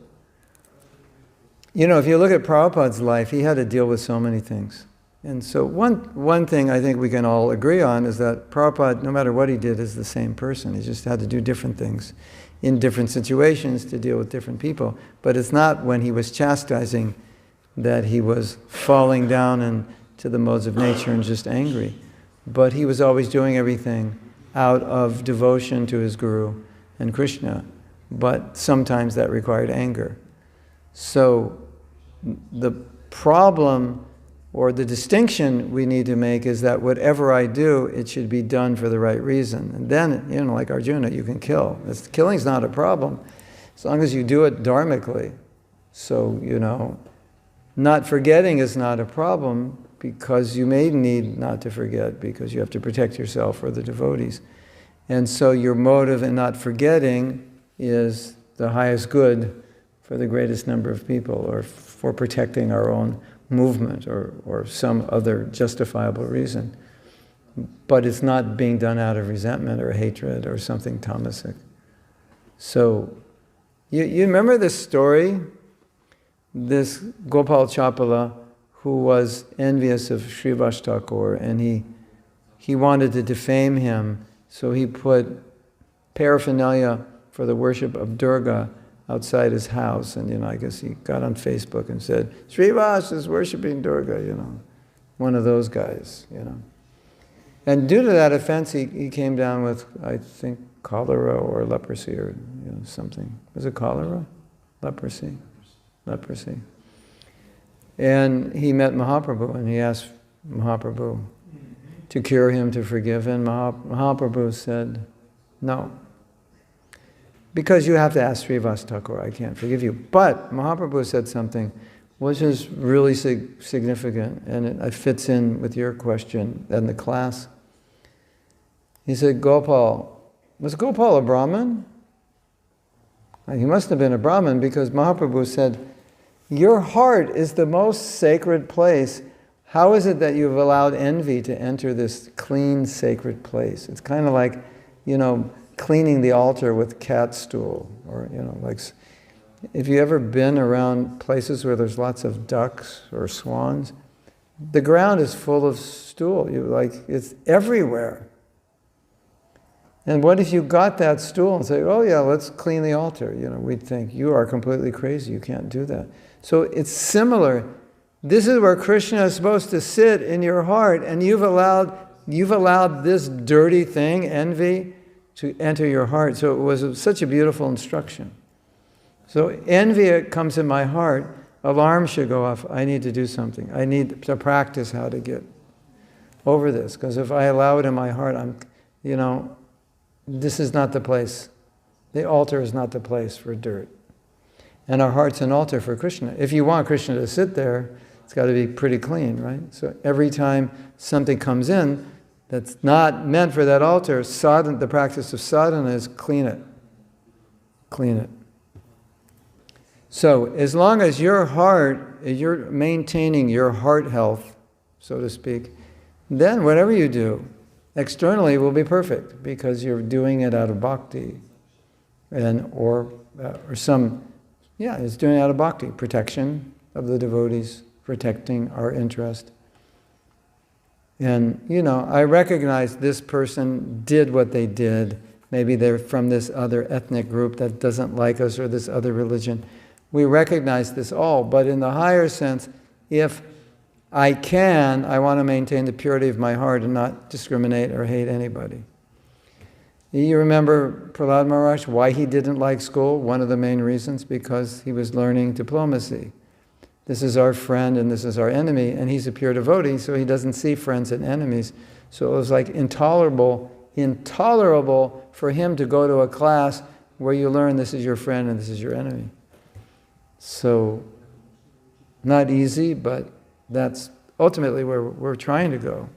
if you look at Prabhupada's life, he had to deal with so many things. And so one thing I think we can all agree on is that Prabhupada, no matter what he did, is the same person. He just had to do different things in different situations to deal with different people. But it's not when he was chastising that he was falling down into the modes of nature and just angry. But he was always doing everything out of devotion to his Guru and Krishna. but sometimes that required anger. So the problem or the distinction we need to make is that whatever I do, it should be done for the right reason. And then, like Arjuna, you can kill. Killing's not a problem, as long as you do it dharmically. So, not forgetting is not a problem, because you may need not to forget, because you have to protect yourself or the devotees. And so your motive in not forgetting is the highest good for the greatest number of people, or for protecting our own movement, or some other justifiable reason. But it's not being done out of resentment or hatred or something tamasic. So, you remember this story? This Gopal Chapala, who was envious of Srivas Thakur, and he wanted to defame him, so he put paraphernalia for the worship of Durga outside his house, and I guess he got on Facebook and said, Srivas is worshipping Durga, one of those guys, And due to that offense, he came down with, I think, cholera or leprosy or something. Was it cholera? Leprosy. And he met Mahaprabhu, and he asked Mahaprabhu to cure him, to forgive him. Mahaprabhu said, no. Because you have to ask Srivas Thakur, I can't forgive you. But Mahaprabhu said something which is really significant, and it fits in with your question in the class. He said, was Gopal a Brahmin? He must have been a Brahmin, because Mahaprabhu said, your heart is the most sacred place. How is it that you've allowed envy to enter this clean, sacred place? It's kind of like, cleaning the altar with cat stool, or, like, if you ever been around places where there's lots of ducks or swans, the ground is full of stool. It's everywhere. And what if you got that stool and say, oh yeah, let's clean the altar? We'd think, you are completely crazy, you can't do that. So it's similar. This is where Krishna is supposed to sit in your heart, and you've allowed this dirty thing, envy, to enter your heart. So it was such a beautiful instruction. So envy comes in my heart, alarm should go off. I need to do something. I need to practice how to get over this. Because if I allow it in my heart, this is not the place. The altar is not the place for dirt. And our heart's an altar for Krishna. If you want Krishna to sit there, it's got to be pretty clean, right? So every time something comes in that's not meant for that altar, the practice of sadhana is clean it. Clean it. So as long as you're maintaining your heart health, so to speak, then whatever you do externally will be perfect, because you're doing it out of bhakti, it's doing it out of bhakti, protection of the devotees, protecting our interest. And, I recognize this person did what they did. Maybe they're from this other ethnic group that doesn't like us, or this other religion. We recognize this all, but in the higher sense, if I want to maintain the purity of my heart and not discriminate or hate anybody. You remember Prahlad Maharaj, why he didn't like school? One of the main reasons, because he was learning diplomacy. This is our friend and this is our enemy, and he's a pure devotee, so he doesn't see friends and enemies. So it was like intolerable for him to go to a class where you learn this is your friend and this is your enemy. So, not easy, but that's ultimately where we're trying to go.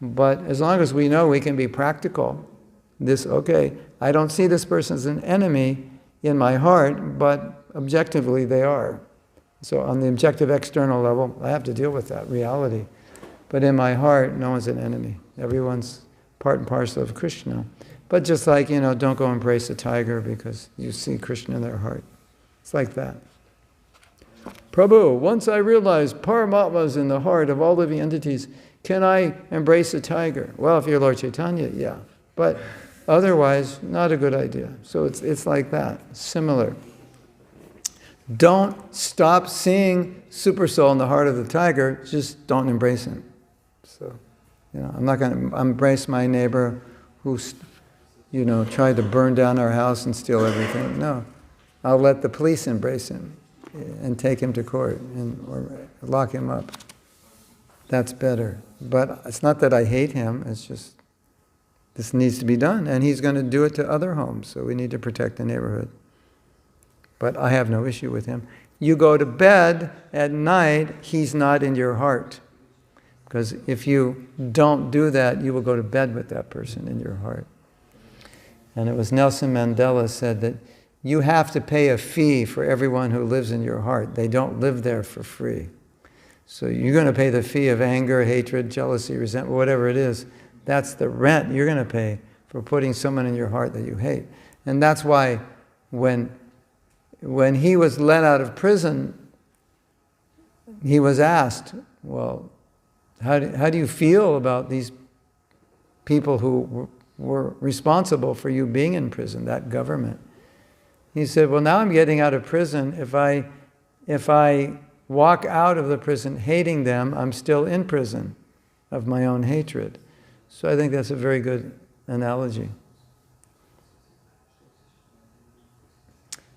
But as long as we know we can be practical, I don't see this person as an enemy in my heart, but objectively they are. So on the objective external level, I have to deal with that reality. But in my heart, no one's an enemy. Everyone's part and parcel of Krishna. But just like, don't go embrace a tiger because you see Krishna in their heart. It's like that. Prabhu, once I realize Paramatma is in the heart of all living entities, can I embrace a tiger? Well, if you're Lord Caitanya, yeah. But otherwise, not a good idea. So it's like that, similar. Don't stop seeing Super Soul in the heart of the tiger, just don't embrace him. So, I'm not going to embrace my neighbor who try to burn down our house and steal everything. No. I'll let the police embrace him and take him to court or lock him up. That's better. But it's not that I hate him, it's just this needs to be done. And he's going to do it to other homes, so we need to protect the neighborhood. But I have no issue with him. You go to bed at night, he's not in your heart. Because if you don't do that, you will go to bed with that person in your heart. And it was Nelson Mandela said that you have to pay a fee for everyone who lives in your heart. They don't live there for free. So you're going to pay the fee of anger, hatred, jealousy, resentment, whatever it is. That's the rent you're going to pay for putting someone in your heart that you hate. And that's why when he was let out of prison, he was asked, well, how do you feel about these people who were responsible for you being in prison, that government? He said, well, now I'm getting out of prison. If I walk out of the prison hating them, I'm still in prison of my own hatred. So I think that's a very good analogy.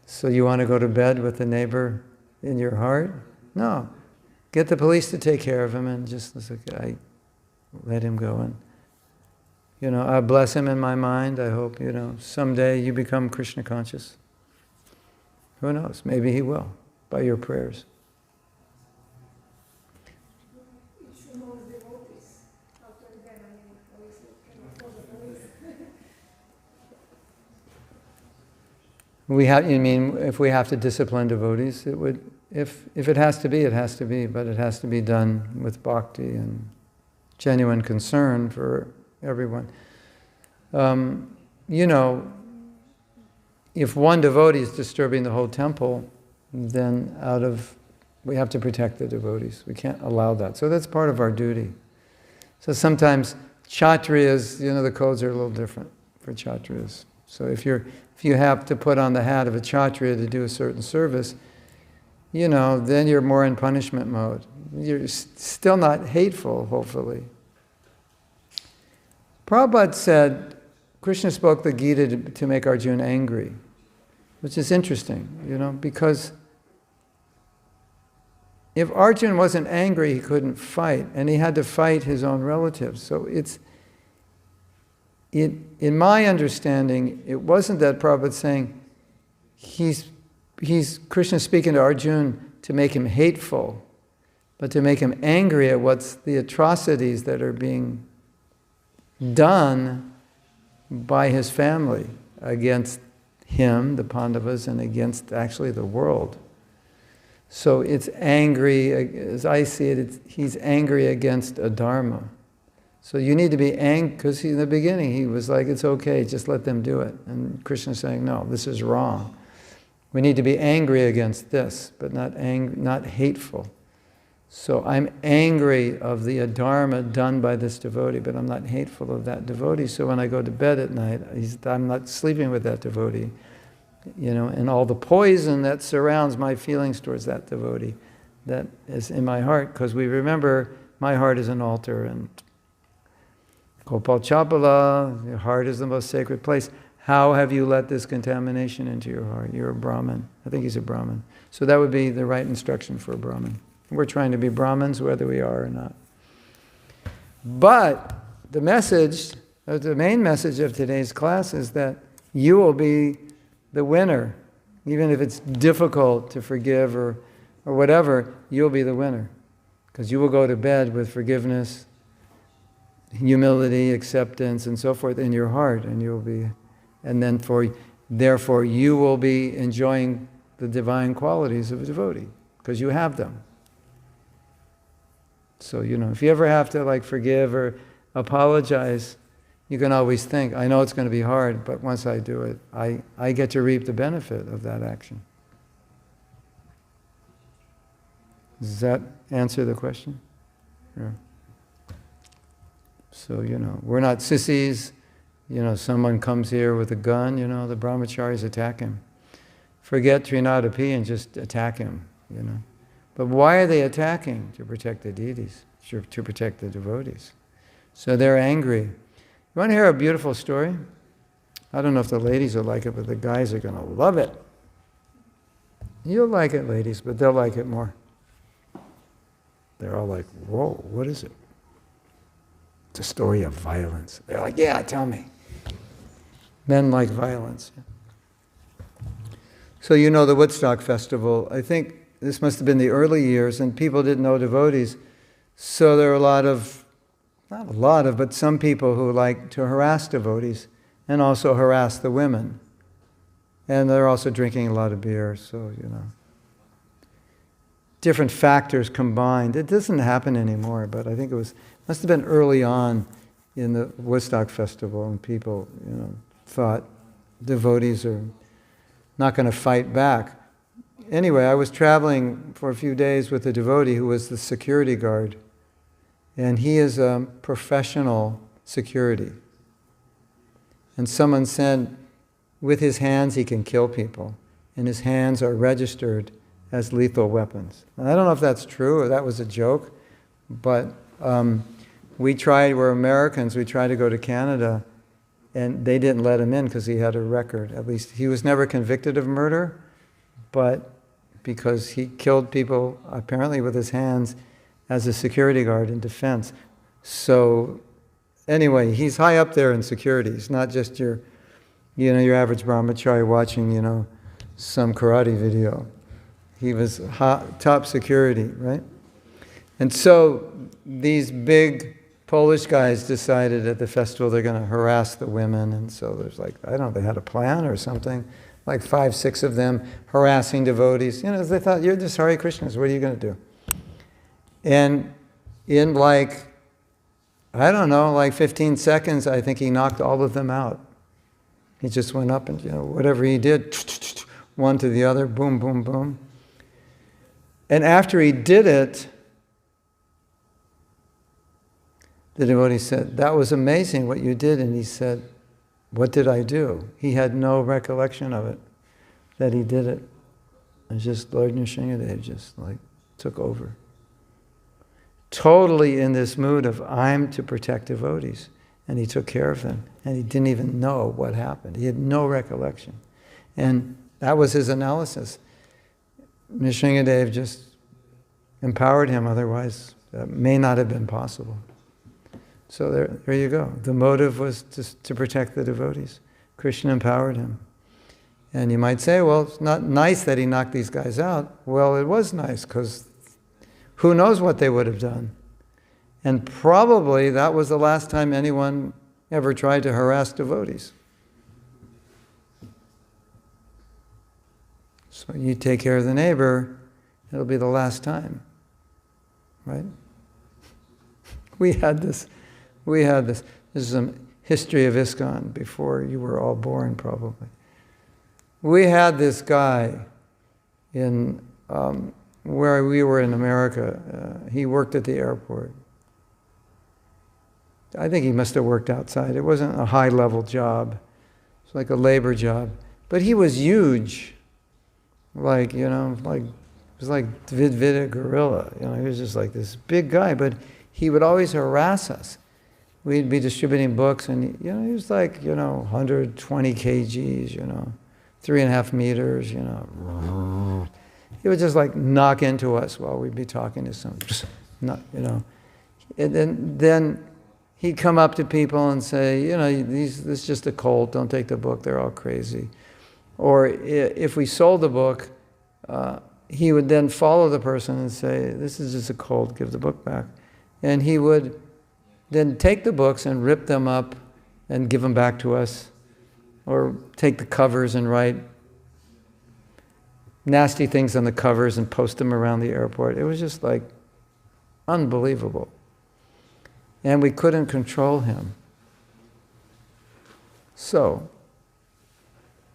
So you want to go to bed with the neighbor in your heart? No. Get the police to take care of him and just I let him go. And, I bless him in my mind. I hope, someday you become Krishna conscious. Who knows? Maybe he will, by your prayers. It's the most devotees. After that, obviously, cannot afford the police. You mean if we have to discipline devotees, it would, if it has to be, it has to be, but it has to be done with bhakti and genuine concern for everyone. If one devotee is disturbing the whole temple, then we have to protect the devotees. We can't allow that. So that's part of our duty. So sometimes Kshatriyas, the codes are a little different for Kshatriyas. So if you have to put on the hat of a Kshatriya to do a certain service, then you're more in punishment mode. You're still not hateful, hopefully. Prabhupada said, Krishna spoke the Gita to make Arjuna angry, which is interesting, because if Arjuna wasn't angry, he couldn't fight, and he had to fight his own relatives. So in my understanding, it wasn't that Prabhupada saying he's Krishna speaking to Arjuna to make him hateful, but to make him angry at what's the atrocities that are being done by his family against him, the Pandavas, and against actually the world. So it's angry, as I see it, he's angry against adharma. So you need to be angry, because in the beginning he was like, it's okay, just let them do it. And Krishna's saying, no, this is wrong. We need to be angry against this, but not hateful. So I'm angry of the adharma done by this devotee, but I'm not hateful of that devotee. So when I go to bed at night, I'm not sleeping with that devotee. And all the poison that surrounds my feelings towards that devotee, that is in my heart, because we remember my heart is an altar, and Gopal Chapala, your heart is the most sacred place. How have you let this contamination into your heart? You're a Brahmin. I think he's a Brahmin. So that would be the right instruction for a Brahmin. We're trying to be Brahmins, whether we are or not. But the main message of today's class is that you will be the winner. Even if it's difficult to forgive or whatever, you'll be the winner. Because you will go to bed with forgiveness, humility, acceptance, and so forth in your heart, therefore you will be enjoying the divine qualities of a devotee, because you have them. So, if you ever have to forgive or apologize, you can always think, I know it's going to be hard, but once I do it, I get to reap the benefit of that action. Does that answer the question? Yeah. So, we're not sissies. Someone comes here with a gun, the brahmacharis attack him. Forget Trinadapi and just attack him, But why are they attacking? To protect the deities, to protect the devotees. So they're angry. You want to hear a beautiful story? I don't know if the ladies will like it, but the guys are going to love it. You'll like it, ladies, but they'll like it more. They're all like, whoa, what is it? It's a story of violence. They're like, yeah, tell me. Men like violence. So you know the Woodstock Festival. I think this must have been the early years, and people didn't know devotees. So there were but some people who like to harass devotees and also harass the women. And they're also drinking a lot of beer, so, different factors combined. It doesn't happen anymore, but I think must have been early on in the Woodstock Festival, and people, thought devotees are not going to fight back. Anyway, I was traveling for a few days with a devotee who was the security guard, and he is a professional security. And someone said, with his hands he can kill people, and his hands are registered as lethal weapons. And I don't know if that's true or that was a joke, but we're Americans, we tried to go to Canada, and they didn't let him in because he had a record. At least he was never convicted of murder, but because he killed people apparently with his hands as a security guard in defense. So anyway, he's high up there in security. He's not just your average brahmachari watching, some karate video. He was top security, right? And so these big Polish guys decided at the festival they're going to harass the women, and so there's they had a plan or something, 5, 6 of them harassing devotees. They thought, you're just Hare Krishnas, what are you going to do? And in 15 seconds, I think he knocked all of them out. He just went up and, whatever he did, one to the other, boom, boom, boom. And after he did it, the devotee said, that was amazing what you did. And he said, what did I do? He had no recollection of it, that he did it. And just Lord Nrsingadev just took over. Totally in this mood of, I'm to protect devotees. And he took care of them. And he didn't even know what happened. He had no recollection. And that was his analysis. Nrsingadev just empowered him, otherwise that may not have been possible. So there you go. The motive was to protect the devotees. Krishna empowered him. And you might say, well, it's not nice that he knocked these guys out. Well, it was nice, because who knows what they would have done. And probably that was the last time anyone ever tried to harass devotees. So you take care of the neighbor, it'll be the last time. Right? We had this. This is some history of ISKCON before you were all born, probably. We had this guy in where we were in America. He worked at the airport. I think he must have worked outside. It wasn't a high-level job. It's like a labor job. But he was huge. It was like Dvidvida gorilla. He was just like this big guy, but he would always harass us. We'd be distributing books, and he was 120 kgs, 3.5 meters, He would just knock into us while we'd be talking to someone, And then he'd come up to people and say, this is just a cult, don't take the book, they're all crazy. Or if we sold the book, he would then follow the person and say, this is just a cult, give the book back. And he would then take the books and rip them up and give them back to us. Or take the covers and write nasty things on the covers and post them around the airport. It was just unbelievable. And we couldn't control him. So,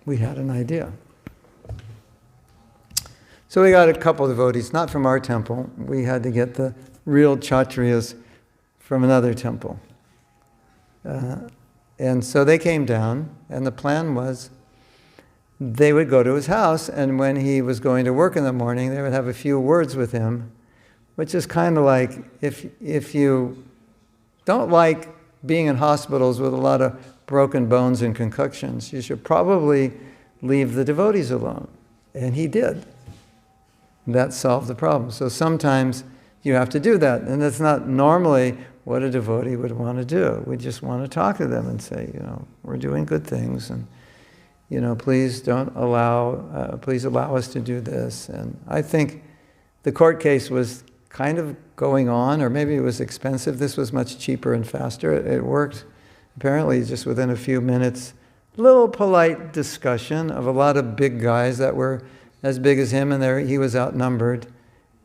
we had an idea. So we got a couple of devotees, not from our temple. We had to get the real Kshatriyas from another temple. And so they came down, and the plan was they would go to his house, and when he was going to work in the morning, they would have a few words with him, which is kind of like if you don't like being in hospitals with a lot of broken bones and concussions, you should probably leave the devotees alone. And he did. That solved the problem. So sometimes you have to do that. And that's not normally what a devotee would want to do. We just want to talk to them and say, we're doing good things, and please allow us to do this. And I think the court case was kind of going on, or maybe it was expensive. This was much cheaper and faster. It worked apparently just within a few minutes. Little polite discussion of a lot of big guys that were as big as him, and he was outnumbered.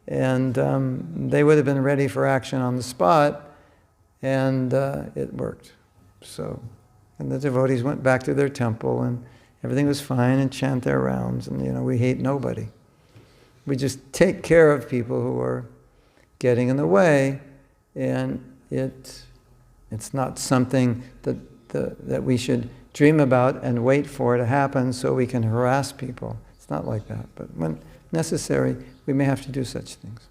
And they would have been ready for action on the spot, and it worked. So, and the devotees went back to their temple, and everything was fine, and chant their rounds, and we hate nobody. We just take care of people who are getting in the way, and it's not something that we should dream about and wait for it to happen so we can harass people. It's not like that. But when necessary, we may have to do such things.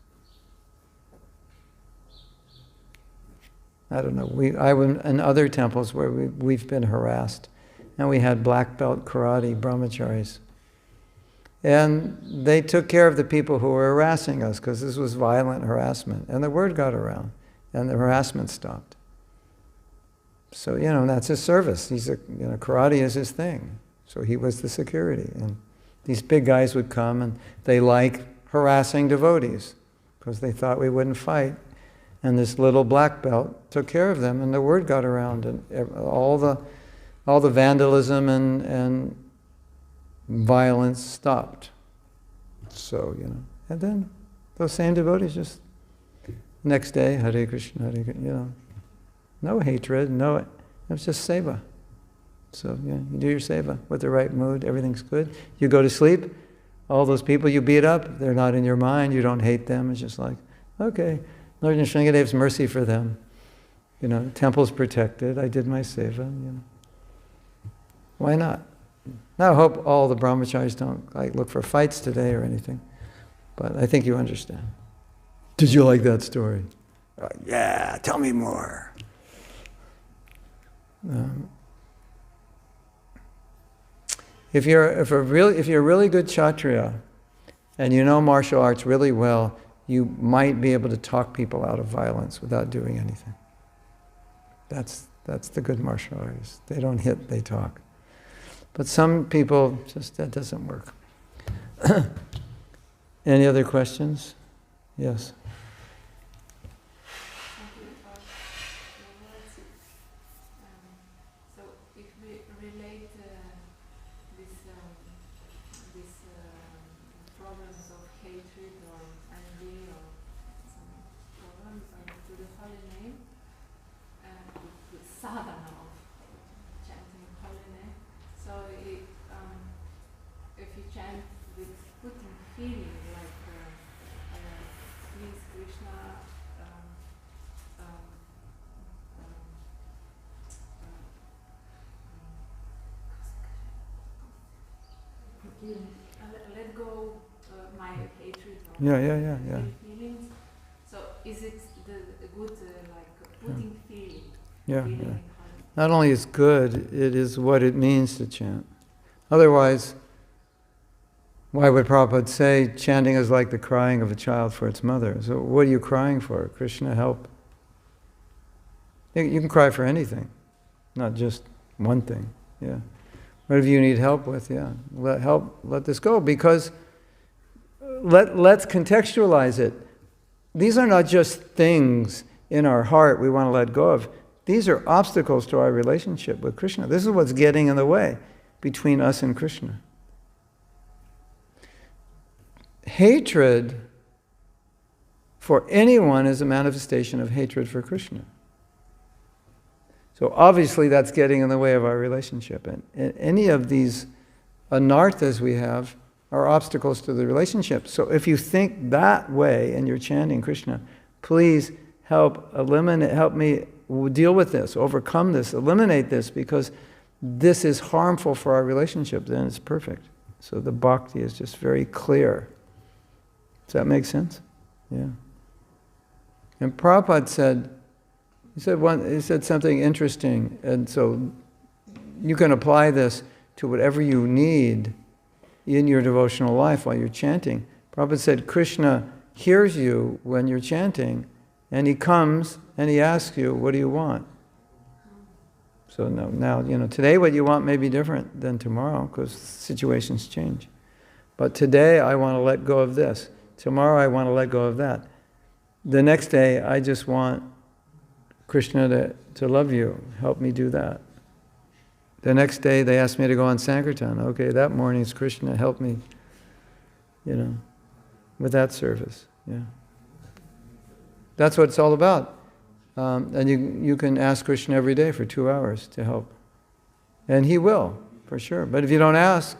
I don't know. I went in other temples where we've been harassed, and we had black belt karate brahmacharis. And they took care of the people who were harassing us, because this was violent harassment. And the word got around, and the harassment stopped. So, that's his service. Karate is his thing. So he was the security. And these big guys would come, and they like harassing devotees, because they thought we wouldn't fight. And this little black belt took care of them, and the word got around, and all the vandalism and violence stopped. So, and then those same devotees just, next day, Hare Krishna, Hare Krishna, no hatred, it was just seva. So, you do your seva with the right mood, everything's good. You go to sleep, all those people you beat up, they're not in your mind, you don't hate them, it's just like, okay, Lord Nrsingadev's mercy for them. Temple's protected, I did my seva, Why not? Now, I hope all the brahmacharis don't look for fights today or anything, but I think you understand. Did you like that story? Yeah, tell me more. If you're a really good kshatriya, and you know martial arts really well, you might be able to talk people out of violence without doing anything. That's the good martial artists. They don't hit, they talk. But some people, that doesn't work. Any other questions? Yes. So if we relate these problems of hatred or envy or some problems to the holy name, the sadhana of chanting holy name. So if you chant with putting feeling, like please Krishna, let go my hatred or Yeah. feelings. So is it the good putting feeling? Yeah. Feeling in heart? Not only is good, it is what it means to chant. Otherwise, why would Prabhupada say chanting is like the crying of a child for its mother? So what are you crying for? Krishna, help. You can cry for anything, not just one thing. Yeah. Whatever you need help with, let this go, because let's contextualize it. These are not just things in our heart we want to let go of. These are obstacles to our relationship with Krishna. This is what's getting in the way between us and Krishna. Hatred for anyone is a manifestation of hatred for Krishna. So obviously that's getting in the way of our relationship. And any of these anarthas we have are obstacles to the relationship. So if you think that way and you're chanting Krishna, please help me deal with this, overcome this, eliminate this, because this is harmful for our relationship, then it's perfect. So the bhakti is just very clear. Does that make sense? Yeah. And Prabhupada said, he said something interesting, and so you can apply this to whatever you need in your devotional life while you're chanting. Prabhupada said Krishna hears you when you're chanting, and he comes and he asks you, what do you want? So now, today what you want may be different than tomorrow because situations change. But today I want to let go of this. Tomorrow I want to let go of that. The next day I just want Krishna to love you. Help me do that. The next day they asked me to go on Sankirtan. Okay, that morning it's Krishna, help me, with that service. Yeah. That's what it's all about. And you can ask Krishna every day for 2 hours to help. And he will, for sure. But if you don't ask,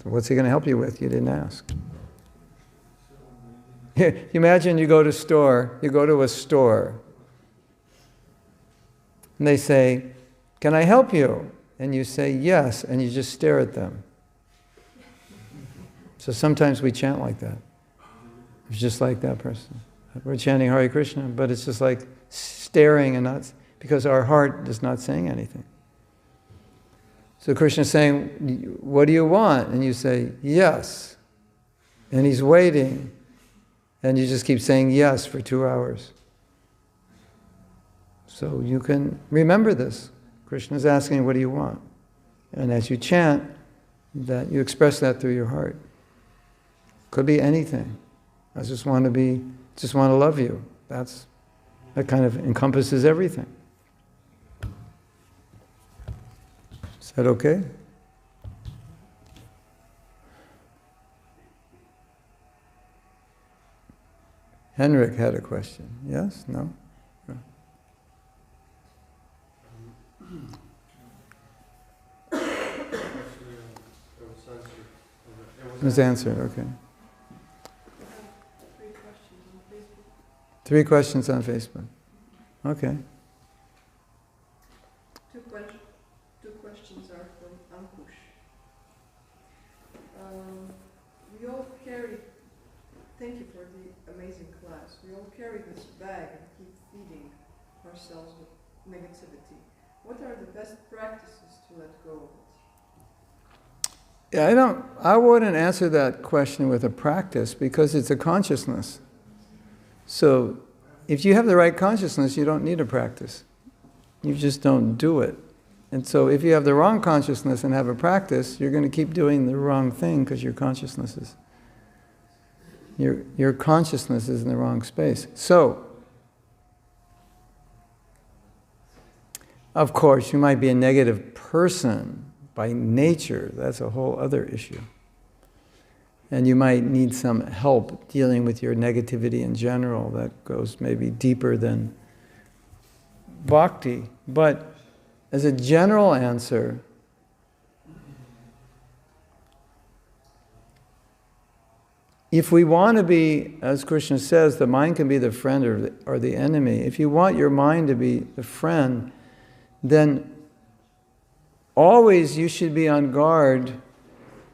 what's he going to help you with? You didn't ask. Imagine you go to a store, and they say, can I help you? And you say yes, and you just stare at them. So sometimes we chant like that. It's just like that person. We're chanting Hare Krishna, but it's just like staring and not, because our heart is not saying anything. So Krishna's saying, what do you want? And you say, yes. And he's waiting. And you just keep saying yes for 2 hours. So you can remember this. Krishna's asking, what do you want? And as you chant, that you express that through your heart. Could be anything. I just want to love you. That kind of encompasses everything. Is that okay? Henrik had a question. Yes? No? It was answered, okay. 3 questions on Facebook. Okay. Two questions are from Ankush. We all carry, thank you for the amazing class, we all carry this bag and keep feeding ourselves with negativity. What are the best practices to let go of it? Yeah, I wouldn't answer that question with a practice because it's a consciousness. So if you have the right consciousness, you don't need a practice. You just don't do it. And so if you have the wrong consciousness and have a practice, you're going to keep doing the wrong thing because your consciousness is in the wrong space. So, of course, you might be a negative person by nature. That's a whole other issue. And you might need some help dealing with your negativity in general that goes maybe deeper than bhakti. But as a general answer, if we want to be, as Krishna says, the mind can be the friend or the enemy. If you want your mind to be the friend, then always you should be on guard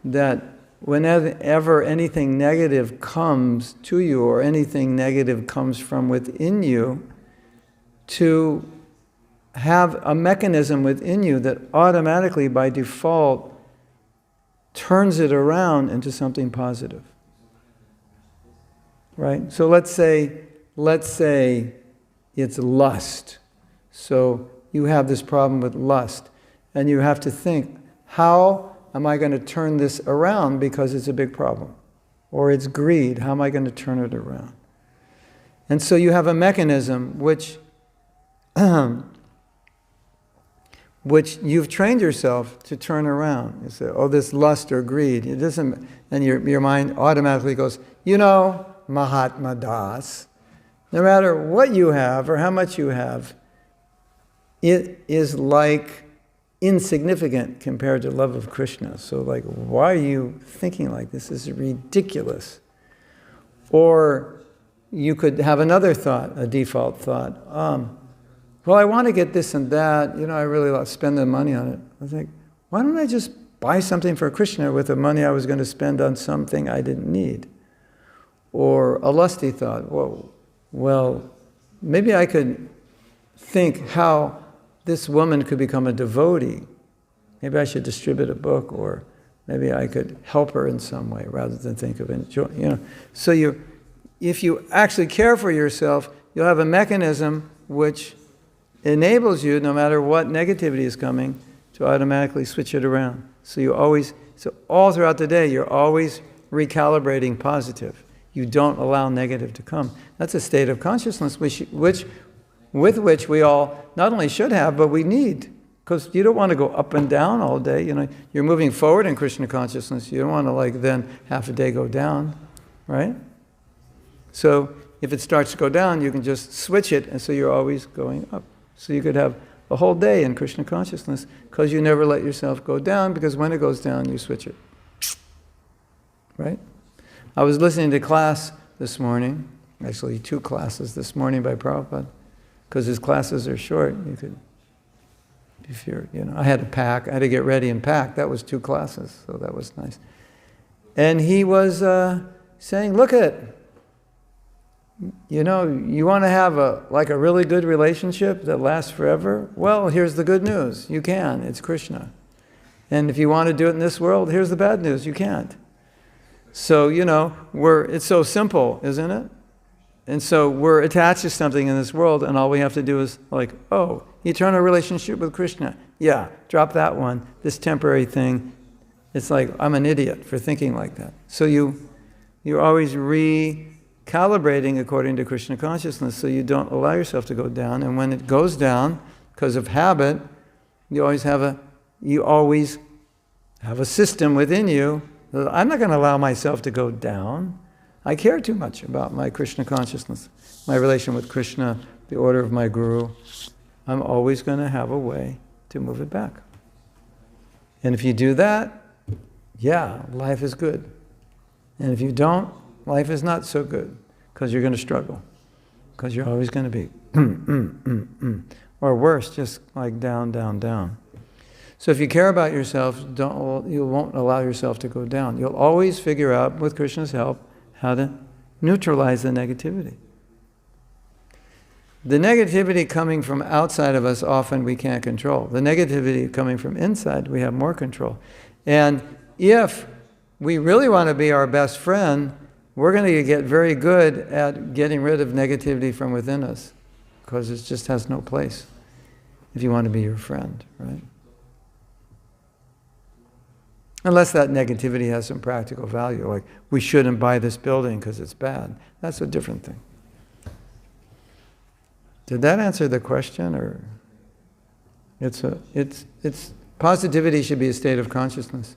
that whenever anything negative comes to you or anything negative comes from within you, to have a mechanism within you that automatically, by default, turns it around into something positive. Right? So let's say it's lust. So you have this problem with lust, and you have to think, how am I going to turn this around because it's a big problem? Or it's greed, how am I going to turn it around? And so you have a mechanism which you've trained yourself to turn around. You say, oh, this lust or greed, it doesn't, and your mind automatically goes, Mahatma Das, no matter what you have or how much you have, it is like insignificant compared to love of Krishna. So why are you thinking like this? This is ridiculous. Or you could have another thought, a default thought. Well, I want to get this and that. I really want to spend the money on it. I think, why don't I just buy something for Krishna with the money I was going to spend on something I didn't need? Or a lusty thought. Well, maybe I could think how this woman could become a devotee. Maybe I should distribute a book, or maybe I could help her in some way rather than think of enjoy. So if you actually care for yourself, you'll have a mechanism which enables you, no matter what negativity is coming, to automatically switch it around. So all throughout the day, you're always recalibrating positive. You don't allow negative to come. That's a state of consciousness with which we all not only should have, but we need. Because you don't want to go up and down all day. You're moving forward in Krishna consciousness. You don't want to then half a day go down, right? So if it starts to go down, you can just switch it, and so you're always going up. So you could have a whole day in Krishna consciousness because you never let yourself go down, because when it goes down, you switch it. Right? I was listening to class this morning, actually 2 classes this morning by Prabhupada, because his classes are short. You could, if you're, I had to pack, I had to get ready and pack. That was 2 classes, so that was nice. And he was saying, look at, you want to have a really good relationship that lasts forever? Well, here's the good news. You can. It's Krishna. And if you want to do it in this world, here's the bad news. You can't. So, it's so simple, isn't it? And so we're attached to something in this world, and all we have to do is eternal relationship with Krishna. Yeah, drop that one. This temporary thing. It's like, I'm an idiot for thinking like that. So you're always recalibrating according to Krishna consciousness, so you don't allow yourself to go down. And when it goes down, because of habit, you always have a system within you. I'm not going to allow myself to go down. I care too much about my Krishna consciousness, my relation with Krishna, the order of my guru. I'm always going to have a way to move it back. And if you do that, life is good. And if you don't, life is not so good, because you're going to struggle. Because you're always going to be, or worse, just like down, down, down. So if you care about yourself, you won't allow yourself to go down. You'll always figure out, with Krishna's help, how to neutralize the negativity. The negativity coming from outside of us, often we can't control. The negativity coming from inside, we have more control. And if we really want to be our best friend, we're going to get very good at getting rid of negativity from within us, because it just has no place if you want to be your friend, right? Unless that negativity has some practical value, like we shouldn't buy this building because it's bad. That's a different thing. Did that answer the question, or it's positivity should be a state of consciousness.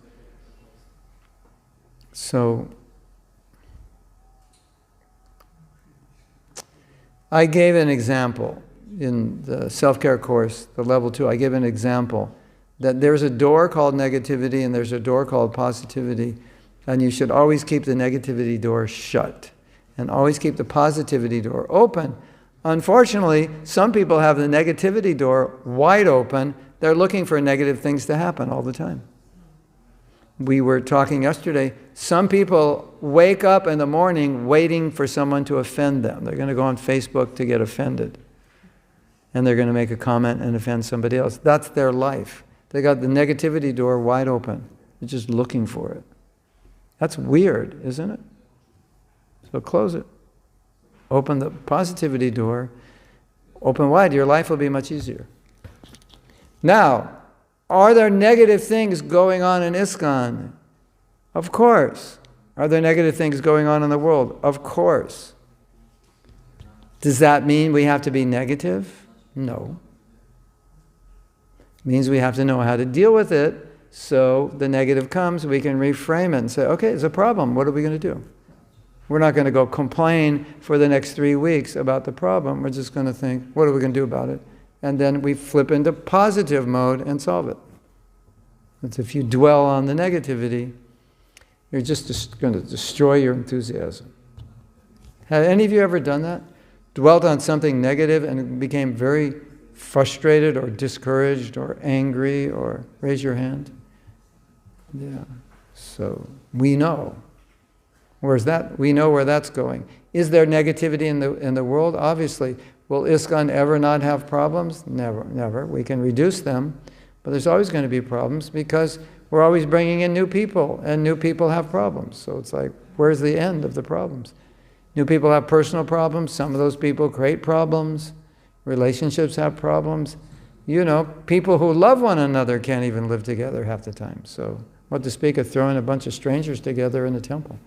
So I gave an example in the self-care course, the level 2. I gave an example that there's a door called negativity and there's a door called positivity, and you should always keep the negativity door shut and always keep the positivity door open. Unfortunately, some people have the negativity door wide open. They're looking for negative things to happen all the time. We were talking yesterday, some people wake up in the morning waiting for someone to offend them. They're going to go on Facebook to get offended. And they're going to make a comment and offend somebody else. That's their life. They got the negativity door wide open. They're just looking for it. That's weird, isn't it? So close it. Open the positivity door. Open wide. Your life will be much easier. Now, are there negative things going on in ISKCON? Of course. Are there negative things going on in the world? Of course. Does that mean we have to be negative? No. It means we have to know how to deal with it, so the negative comes, we can reframe it and say, okay, it's a problem, what are we going to do? We're not going to go complain for the next 3 weeks about the problem, we're just going to think, what are we going to do about it? And then we flip into positive mode and solve it. But if you dwell on the negativity, you're just going to destroy your enthusiasm. Have any of you ever done that? Dwelt on something negative and became very frustrated or discouraged or angry, or raise your hand? Yeah. So we know. Where's that? We know where that's going. Is there negativity in the world? Obviously. Will ISKCON ever not have problems? Never, never. We can reduce them, but there's always going to be problems because we're always bringing in new people, and new people have problems. So it's like, where's the end of the problems? New people have personal problems. Some of those people create problems. Relationships have problems. You know, people who love one another can't even live together half the time. So what to speak of throwing a bunch of strangers together in the temple?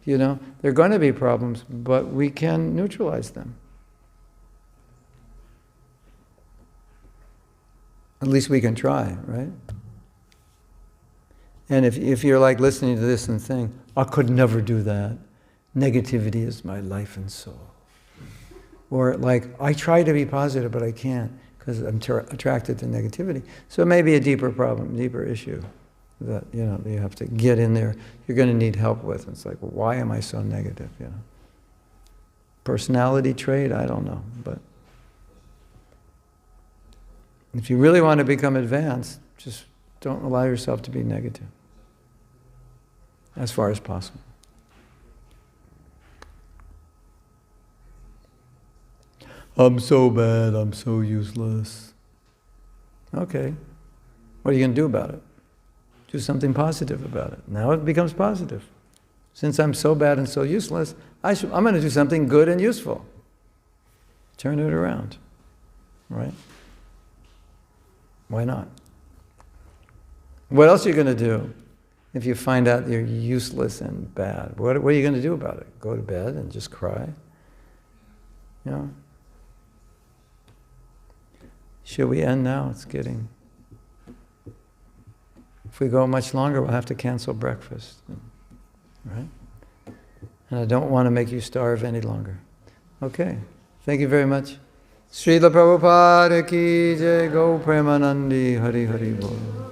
You know, there are going to be problems, but we can neutralize them. At least we can try, right? And if you're like listening to this and saying, I could never do that. Negativity is my life and soul. Or like, I try to be positive, but I can't because I'm attracted to negativity. So it may be a deeper problem, deeper issue that, you know, you have to get in there. You're going to need help with. It's like, well, why am I so negative, you know? Personality trait, I don't know. But if you really want to become advanced, just don't allow yourself to be negative as far as possible. I'm so bad, I'm so useless. Okay, what are you going to do about it? Do something positive about it. Now it becomes positive. Since I'm so bad and so useless, I'm going to do something good and useful. Turn it around, right? Why not? What else are you going to do if you find out you're useless and bad? What are you going to do about it? Go to bed and just cry? You know? Should we end now? It's getting... If we go much longer, we'll have to cancel breakfast. Right? And I don't want to make you starve any longer. Okay. Thank you very much. Srila Prabhupada ki jai, Go Premanandi, Hari Hari Bol.